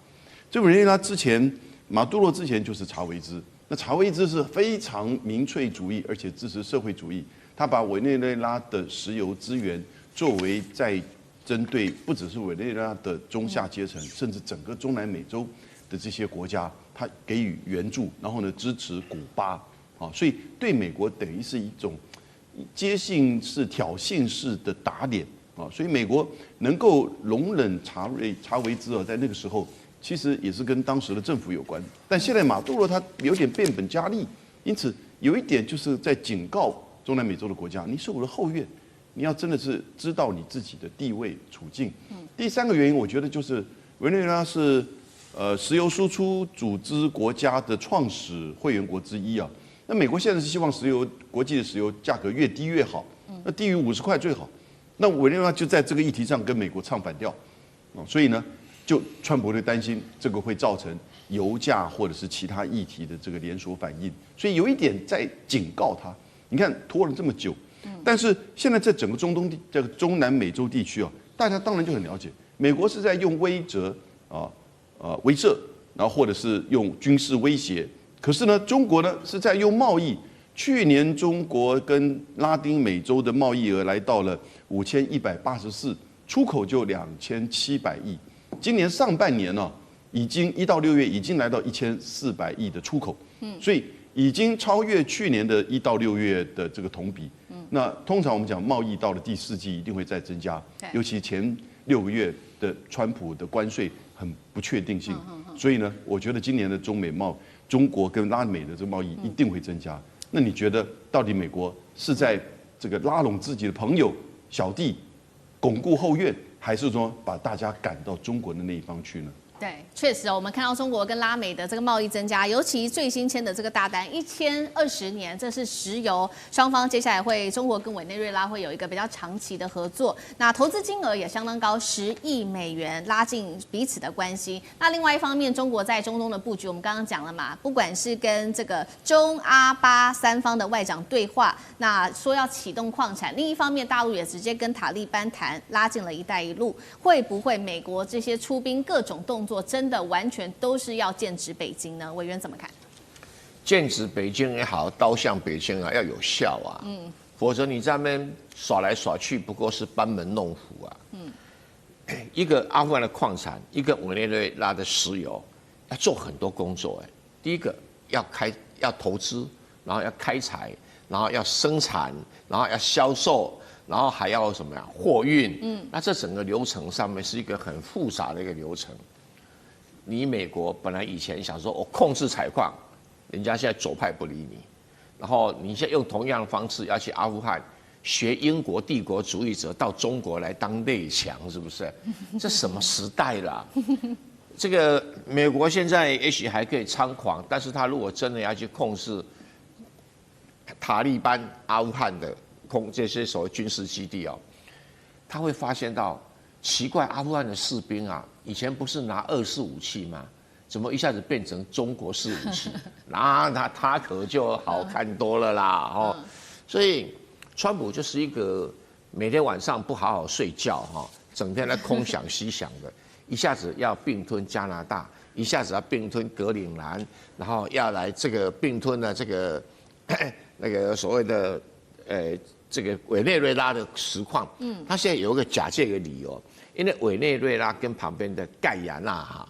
这委内瑞拉之前，马杜罗之前就是查韦兹。那查韦兹是非常民粹主义，而且支持社会主义。他把委内瑞拉的石油资源作为在针对不只是委内瑞拉的中下阶层，甚至整个中南美洲的这些国家，他给予援助，然后呢支持古巴，啊，所以对美国等于是一种接近式、挑衅式的打脸啊，所以美国能够容忍查韦兹尔在那个时候，其实也是跟当时的政府有关。但现在马杜罗他有点变本加厉，因此有一点就是在警告中南美洲的国家，你是我的后院。你要真的是知道你自己的地位处境。第三个原因，我觉得就是委内瑞拉是石油输出组织国家的创始会员国之一啊。那美国现在是希望国际的石油价格越低越好，那低于50块最好。那委内瑞拉就在这个议题上跟美国唱反调啊，所以呢，就川普会担心这个会造成油价或者是其他议题的这个连锁反应，所以有一点在警告他。你看拖了这么久。但是现在在整个这个中南美洲地区啊，大家当然就很了解，美国是在用威慑，然后或者是用军事威胁。可是呢，中国呢是在用贸易。去年中国跟拉丁美洲的贸易额来到了5184，出口就2700亿。今年上半年呢，已经1到6月已经来到1400亿的出口，所以已经超越去年的1到6月的这个同比。那通常我们讲贸易到了第4季一定会再增加，尤其前6个月的川普的关税很不确定性，所以呢，我觉得今年的中国跟拉美的这个贸易一定会增加。那你觉得到底美国是在这个拉拢自己的朋友小弟，巩固后院，还是说把大家赶到中国的那一方去呢？对，确实我们看到中国跟拉美的这个贸易增加，尤其最新签的这个大单，1020年，这是石油双方接下来中国跟委内瑞拉会有一个比较长期的合作，那投资金额也相当高，10亿美元，拉近彼此的关系。那另外一方面，中国在中东的布局，我们刚刚讲了嘛，不管是跟这个中阿巴三方的外长对话，那说要启动矿产，另一方面，大陆也直接跟塔利班谈，拉近了“一带一路”，会不会美国这些出兵各种动作？真的完全都是要剑指北京呢？委员怎么看？剑指北京也好，刀向北京啊，要有效啊。否则你在那边耍来耍去，不过是班门弄斧啊。一个阿富汗的矿产，一个委内瑞拉的石油，要做很多工作。第一个要投资，然后要开采，然后要生产，然后要销售。然后还要什么呀？货运。那这整个流程上面是一个很复杂的一个流程。你美国本来以前想说我控制采矿，人家现在左派不理你，然后你现在用同样的方式要去阿富汗学英国帝国主义者到中国来当内强，是不是？这什么时代啦？这个美国现在也许还可以猖狂，但是他如果真的要去控制塔利班阿富汗的这些所谓军事基地哦，他会发现到奇怪，阿富汗的士兵啊，以前不是拿2式武器吗？怎么一下子变成中国式武器？那他可就好看多了啦哦。所以川普就是一个每天晚上不好好睡觉哈，整天在空想西想的，一下子要并吞加拿大，一下子要并吞格陵兰，然后要来这个并吞了这个那个所谓的这个委内瑞拉的实况，他现在有一个假借一个理由，因为委内瑞拉跟旁边的盖亚纳哈，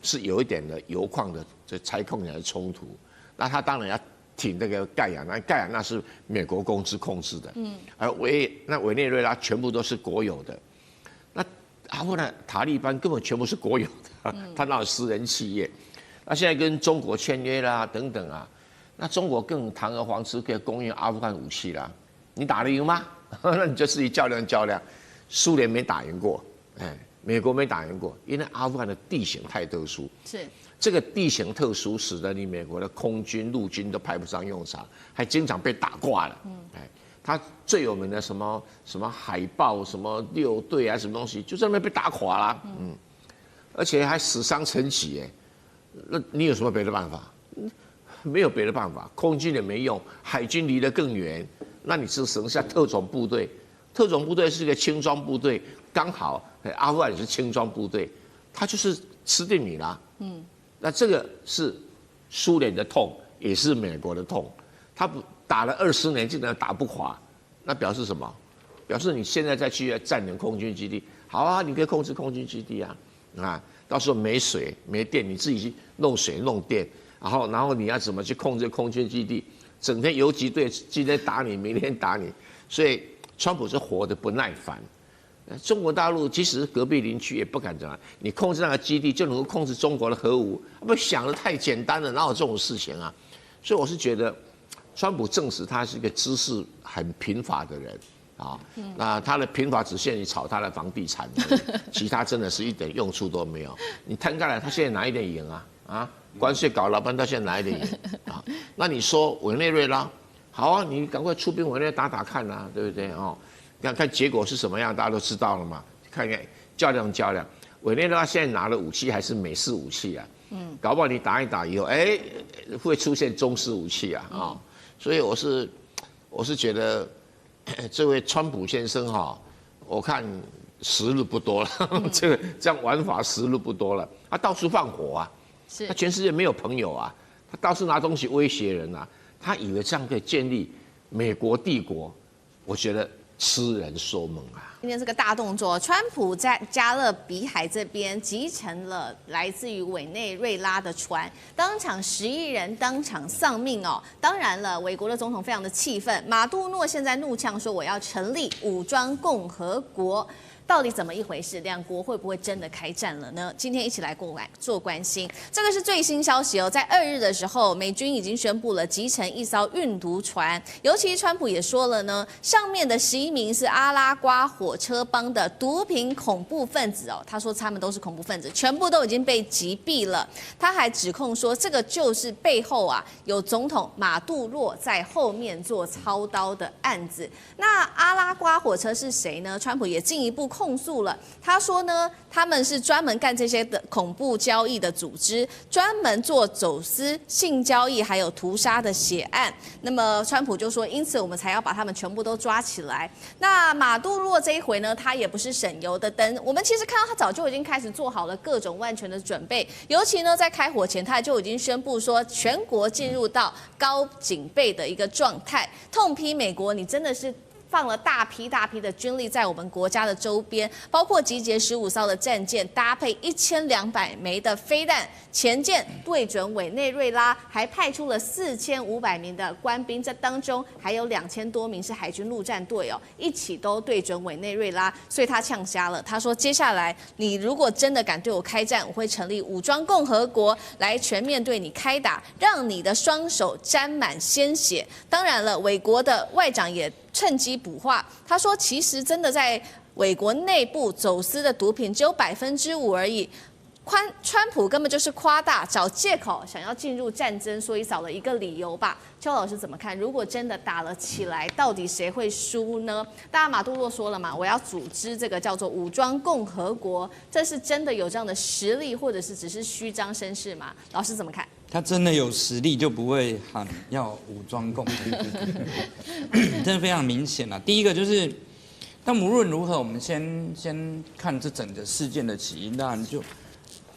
是有一点的油矿的这采矿起来的冲突，那他当然要挺这个盖亚纳，盖亚纳是美国公司控制的，而委内瑞拉全部都是国有的，那阿富汗塔利班根本全部是国有的，他哪有私人企业？那现在跟中国签约啦等等啊，那中国更堂而皇之可以供应阿富汗武器啦。你打得赢吗？那你就自己较量较量。苏联没打赢过，美国没打赢过，因为阿富汗的地形太特殊。是这个地形特殊，使得你美国的空军、陆军都派不上用场，还经常被打挂了。他最有名的什么海豹、什么6队啊，什么东西，就在那边被打垮了。而且还死伤成疾。那你有什么别的办法？没有别的办法，空军也没用，海军离得更远。那你只剩下特种部队，特种部队是一个轻装部队，刚好阿富汗也是轻装部队，他就是吃定你啦。那这个是苏联的痛，也是美国的痛。他不打了20年，竟然打不垮，那表示什么？表示你现在再去占领空军基地，好啊，你可以控制空军基地啊，到时候没水没电，你自己去弄水弄电，然后你要怎么去控制空军基地？整天游击队今天打你，明天打你，所以川普是活得不耐烦。中国大陆其实隔壁邻居也不敢这样，你控制那个基地就能够控制中国的核武，不想得太简单了，哪有这种事情啊？所以我是觉得，川普证实他是一个知识很贫乏的人啊。那他的贫乏只限于炒他的房地产，其他真的是一点用处都没有。你摊开来，他现在哪一点赢啊？关税搞了半天，他现在哪一点赢啊？那你说委内瑞拉，好啊，你赶快出兵委内打打看啊，对不对哦？看结果是什么样，大家都知道了嘛。看看较量，委内瑞拉现在拿的武器还是美式武器啊。搞不好你打一打以后，会出现中式武器啊。所以我是觉得这位川普先生我看时日不多了，这样玩法时日不多了。他到处放火啊，他全世界没有朋友啊，他到处拿东西威胁人啊，他以为这样可以建立美国帝国，我觉得痴人说梦啊！今天这个大动作，川普在加勒比海这边击沉了来自于委内瑞拉的船，当场11人当场丧命哦。当然了，美国的总统非常的气愤，马杜诺现在怒呛说我要成立武装共和国。到底怎么一回事？两国会不会真的开战了呢？今天一起来做关心。这个是最新消息哦，在2日的时候，美军已经宣布了击沉一艘运毒船，尤其川普也说了呢，上面的11名是阿拉瓜火车帮的毒品恐怖分子哦，他说他们都是恐怖分子，全部都已经被击毙了。他还指控说，这个就是背后有总统马杜洛在后面做操刀的案子。那阿拉瓜火车是谁呢？川普也进一步控诉了，他说呢，他们是专门干这些的恐怖交易的组织，专门做走私、性交易还有屠杀的血案。那么川普就说，因此我们才要把他们全部都抓起来。那马杜洛这一回呢，他也不是省油的灯，我们其实看到他早就已经开始做好了各种万全的准备，尤其呢在开火前，他就已经宣布说全国进入到高警备的一个状态，痛批美国，你真的是放了大批的军力在我们国家的周边，包括集结15艘的战舰，搭配1200枚的飞弹，前舰对准委内瑞拉，还派出了4500名的官兵，这当中还有2000多名是海军陆战队哦，一起都对准委内瑞拉，所以他呛瞎了。他说，接下来你如果真的敢对我开战，我会成立武装共和国来全面对你开打，让你的双手沾满鲜血。当然了，美国的外长也趁机补话，他说其实真的在美国内部走私的毒品只有5%而已。川普根本就是夸大，找借口想要进入战争，所以找了一个理由吧。邱老师怎么看？如果真的打了起来，到底谁会输呢？大家马杜洛说了嘛，我要组织这个叫做武装共和国，这是真的有这样的实力，或者是只是虚张声势吗？老师怎么看？他真的有实力，就不会喊要武装共和国，真的非常明显了。第一个就是，但无论如何，我们先看这整个事件的起因。当然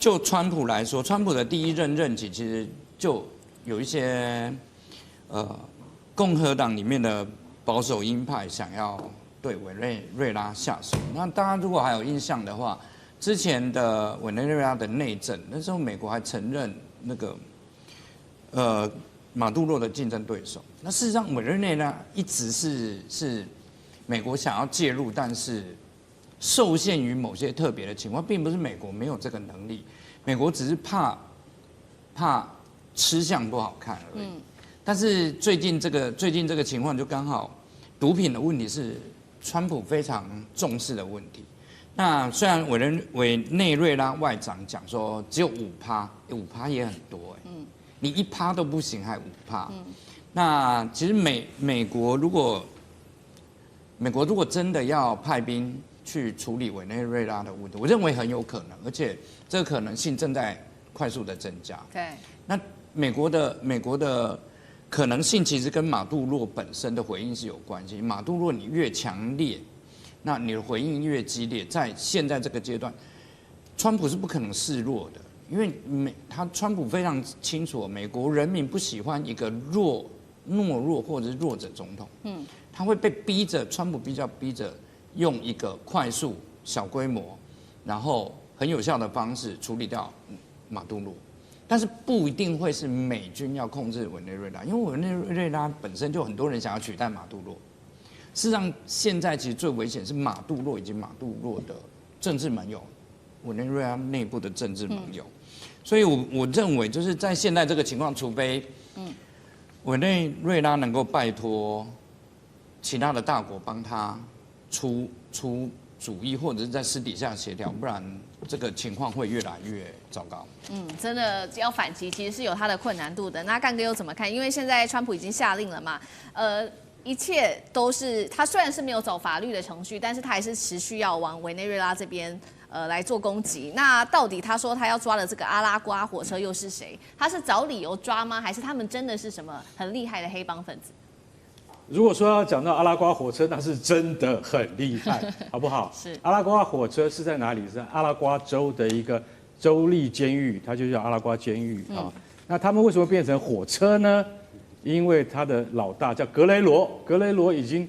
就川普来说，川普的第一任期其实就有一些共和党里面的保守鹰派想要对委内瑞拉下手。那大家如果还有印象的话，之前的委内瑞拉的内政，那时候美国还承认那个马杜洛的竞争对手。那事实上，委内瑞拉一直是美国想要介入，但是受限于某些特别的情况，并不是美国没有这个能力，美国只是怕吃相不好看而已。但是最近这个情况就刚好，毒品的问题是川普非常重视的问题。那虽然委内瑞拉外长讲说只有5%也很多你1%都不行，还5%。那其实美国如果真的要派兵去处理委内瑞拉的问题，我认为很有可能，而且这个可能性正在快速的增加。对，那美国的可能性其实跟马杜洛本身的回应是有关系。马杜洛你越强烈，那你的回应越激烈，在现在这个阶段，川普是不可能示弱的，因为川普非常清楚，美国人民不喜欢一个懦弱或者是弱者总统。他会被逼着，川普比较逼着用一个快速、小规模，然后很有效的方式处理掉马杜罗。但是不一定会是美军要控制委内瑞拉，因为委内瑞拉本身就很多人想要取代马杜罗。事实上，现在其实最危险是马杜罗以及马杜罗的政治盟友，委内瑞拉内部的政治盟友。所以我认为，就是在现在这个情况，除非委内瑞拉能够拜托其他的大国帮他出主意，或者是在私底下协调，不然这个情况会越来越糟糕。真的要反击，其实是有它的困难度的。那干哥又怎么看？因为现在川普已经下令了嘛，一切都是他虽然是没有走法律的程序，但是他还是持续要往委内瑞拉这边来做攻击。那到底他说他要抓的这个阿拉瓜火车又是谁？他是找理由抓吗？还是他们真的是什么很厉害的黑帮分子？如果说要讲到阿拉瓜火车，那是真的很厉害，好不好？是阿拉瓜火车是在哪里？是在阿拉瓜州的一个州立监狱，它就叫阿拉瓜监狱啊。那他们为什么变成火车呢？因为他的老大叫格雷罗，格雷罗已经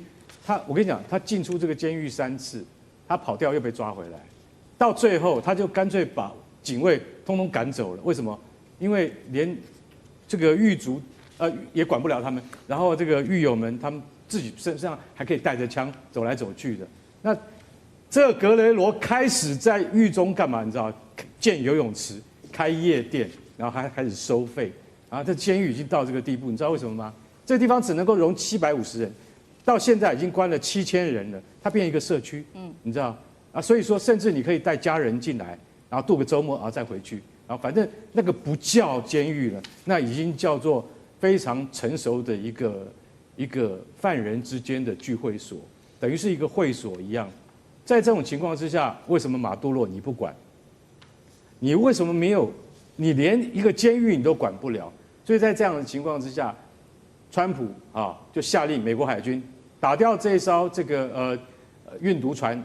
我跟你讲，他进出这个监狱3次，他跑掉又被抓回来，到最后他就干脆把警卫通通赶走了。为什么？因为连这个狱卒也管不了他们，然后这个狱友们他们自己身上还可以带着枪走来走去的。那这格雷罗开始在狱中干嘛？你知道，建游泳池、开夜店，然后还开始收费。啊，这监狱已经到这个地步，你知道为什么吗？这个地方只能够容750人，到现在已经关了7000人了，它变一个社区，你知道啊？所以说，甚至你可以带家人进来，然后度个周末，然后再回去，然后反正那个不叫监狱了，那已经叫做非常成熟的一个犯人之间的聚会所，等于是一个会所一样。在这种情况之下，为什么马杜罗你不管？你为什么没有？你连一个监狱你都管不了？所以在这样的情况之下，川普就下令美国海军打掉这一艘这个运毒船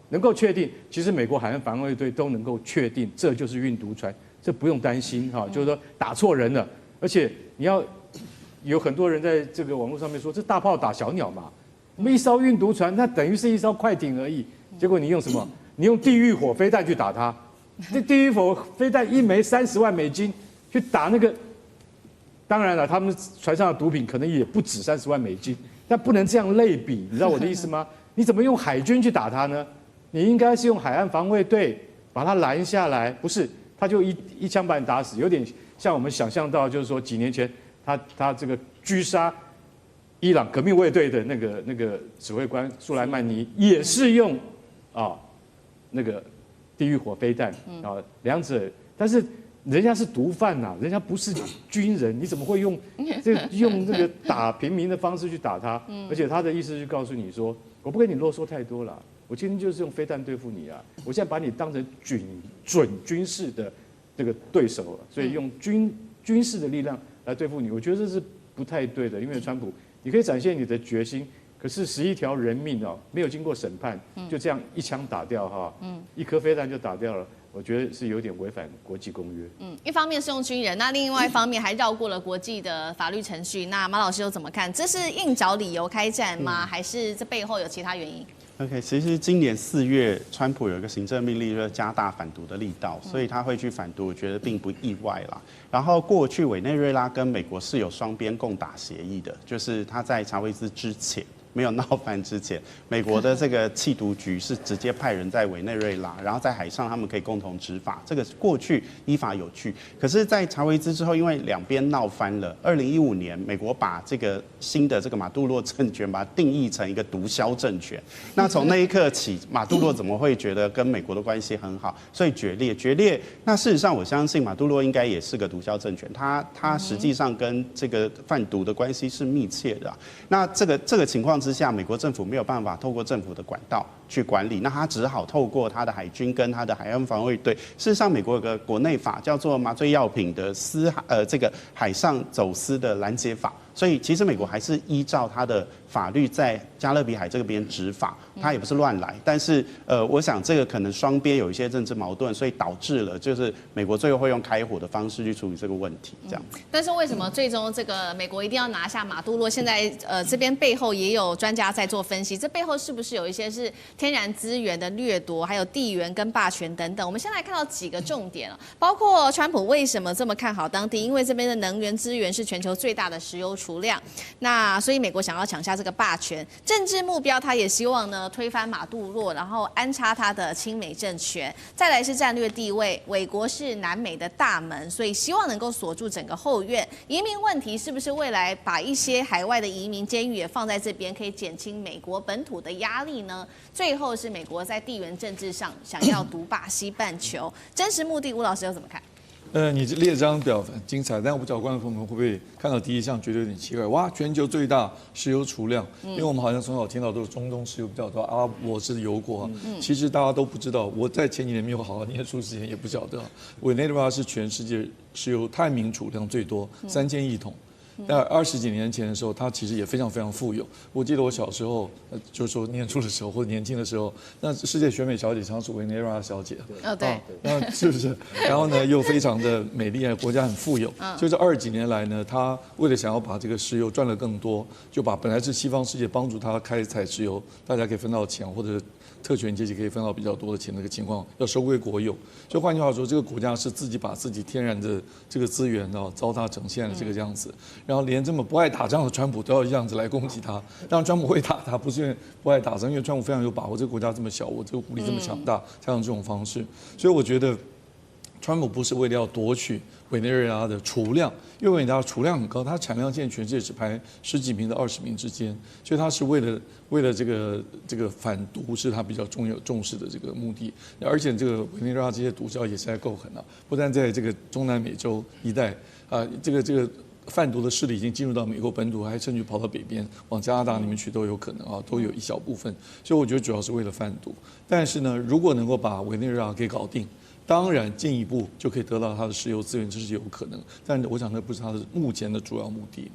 能够确定，其实美国海岸防卫队都能够确定这就是运毒船，这不用担心就是说打错人了，而且你要有很多人在这个网络上面说这大炮打小鸟嘛，我们一艘运毒船那等于是一艘快艇而已，结果你用什么？你用地狱火飞弹去打它，这地狱火飞弹1枚30万美金去打那个。当然了，他们船上的毒品可能也不止30万美金，但不能这样类比，你知道我的意思吗？你怎么用海军去打他呢？你应该是用海岸防卫队把他拦下来，不是他就一枪把你打死，有点像我们想象到，就是说几年前他这个狙杀伊朗革命卫队的那个指挥官苏莱曼尼，也是用那个地狱火飞弹两者，但是。人家是毒贩呐，人家不是军人，你怎么会用这个打平民的方式去打他？而且他的意思是告诉你说，我不跟你啰嗦太多了，我今天就是用飞弹对付你啊！我现在把你当成准军事的这个对手，所以用军事的力量来对付你，我觉得这是不太对的。因为川普，你可以展现你的决心，可是11条人命没有经过审判，就这样一枪打掉一颗飞弹就打掉了。我觉得是有点违反国际公约。一方面是用军人，那另外一方面还绕过了国际的法律程序。那马老师又怎么看？这是硬找理由开战吗？还是这背后有其他原因？ OK， 其实今年4月，川普有一个行政命令，就是加大反毒的力道，所以他会去反毒，我觉得并不意外啦。然后过去委内瑞拉跟美国是有双边共打协议的，就是他在查韦斯之前。 没有闹翻之前，美国的这个缉毒局是直接派人在委内瑞拉，然后在海上他们可以共同执法，这个过去依法有据。可是，在查韦斯之后，因为两边闹翻了，2015年美国把这个新的这个马杜罗政权把它定义成一个毒枭政权。那从那一刻起，马杜罗怎么会觉得跟美国的关系很好？所以决裂。那事实上，我相信马杜罗应该也是个毒枭政权，他实际上跟这个贩毒的关系是密切的。那这个情况之下，美国政府没有办法透过政府的管道去管理，那他只好透过他的海军跟他的海岸防卫队。事实上，美国有个国内法叫做麻醉药品的这个海上走私的拦截法，所以其实美国还是依照他的法律在加勒比海这边执法，他也不是乱来。但是我想这个可能双边有一些政治矛盾，所以导致了就是美国最后会用开火的方式去处理这个问题，这样。但是为什么最终这个美国一定要拿下马杜罗？现在这边背后也有专家在做分析，这背后是不是有一些是天然资源的掠夺，还有地缘跟霸权等等？我们先来看到几个重点了，包括川普为什么这么看好当地，因为这边的能源资源是全球最大的石油储量，那所以美国想要抢下这个霸权，政治目标他也希望呢推翻马杜罗，然后安插他的亲美政权。再来是战略地位，美国是南美的大门，所以希望能够锁住整个后院。移民问题是不是未来把一些海外的移民监狱也放在这边，可以减轻美国本土的压力呢？最后是美国在地缘政治上想要独霸西半球，真实目的吴老师又怎么看？你列这张表很精彩，但我不晓得观众朋友们会不会看到第一项觉得有点奇怪？哇，全球最大石油储量，因为我们好像从小听到都是中东石油比较多，阿拉伯是油国，其实大家都不知道。我在前几年没有好好念书之前也不晓得，委内瑞拉是全世界石油探明储量最多，3000亿桶。在20几年前的时候，它其实也非常非常富有。我记得我小时候，就是说念书的时候或者年轻的时候，那世界选美小姐常是委内瑞拉小姐，对，然后是不是？然后呢，又非常的美丽，国家很富有。就是20几年来呢，他为了想要把这个石油赚得更多，就把本来是西方世界帮助他开采石油，大家可以分到钱，或者特权阶级可以分到比较多的钱的一个情况，要收归国有。就换句话说，这个国家是自己把自己天然的这个资源糟蹋呈现了这个样子。然后连这么不爱打仗的川普都要这样子来攻击他，当然川普会打他，不是因为不爱打仗，因为川普非常有把握，这个国家这么小，我这个武力这么强大，才用这种方式。所以我觉得川普不是为了要夺取委内瑞拉的储量，因为委内瑞拉储量很高，它产量现在全世界只排10几名到20名之间，所以它是为了这个反毒是它比较重视的这个目的，而且这个委内瑞拉这些毒枭也实在够狠了，不但在这个中南美洲一带这个贩毒的势力已经进入到美国本土，还甚至跑到北边往加拿大那边去都有可能都有一小部分。所以我觉得主要是为了贩毒。但是呢，如果能够把委内瑞拉给搞定，当然进一步就可以得到它的石油资源，这是有可能。但我想那不是它的目前的主要目的呢。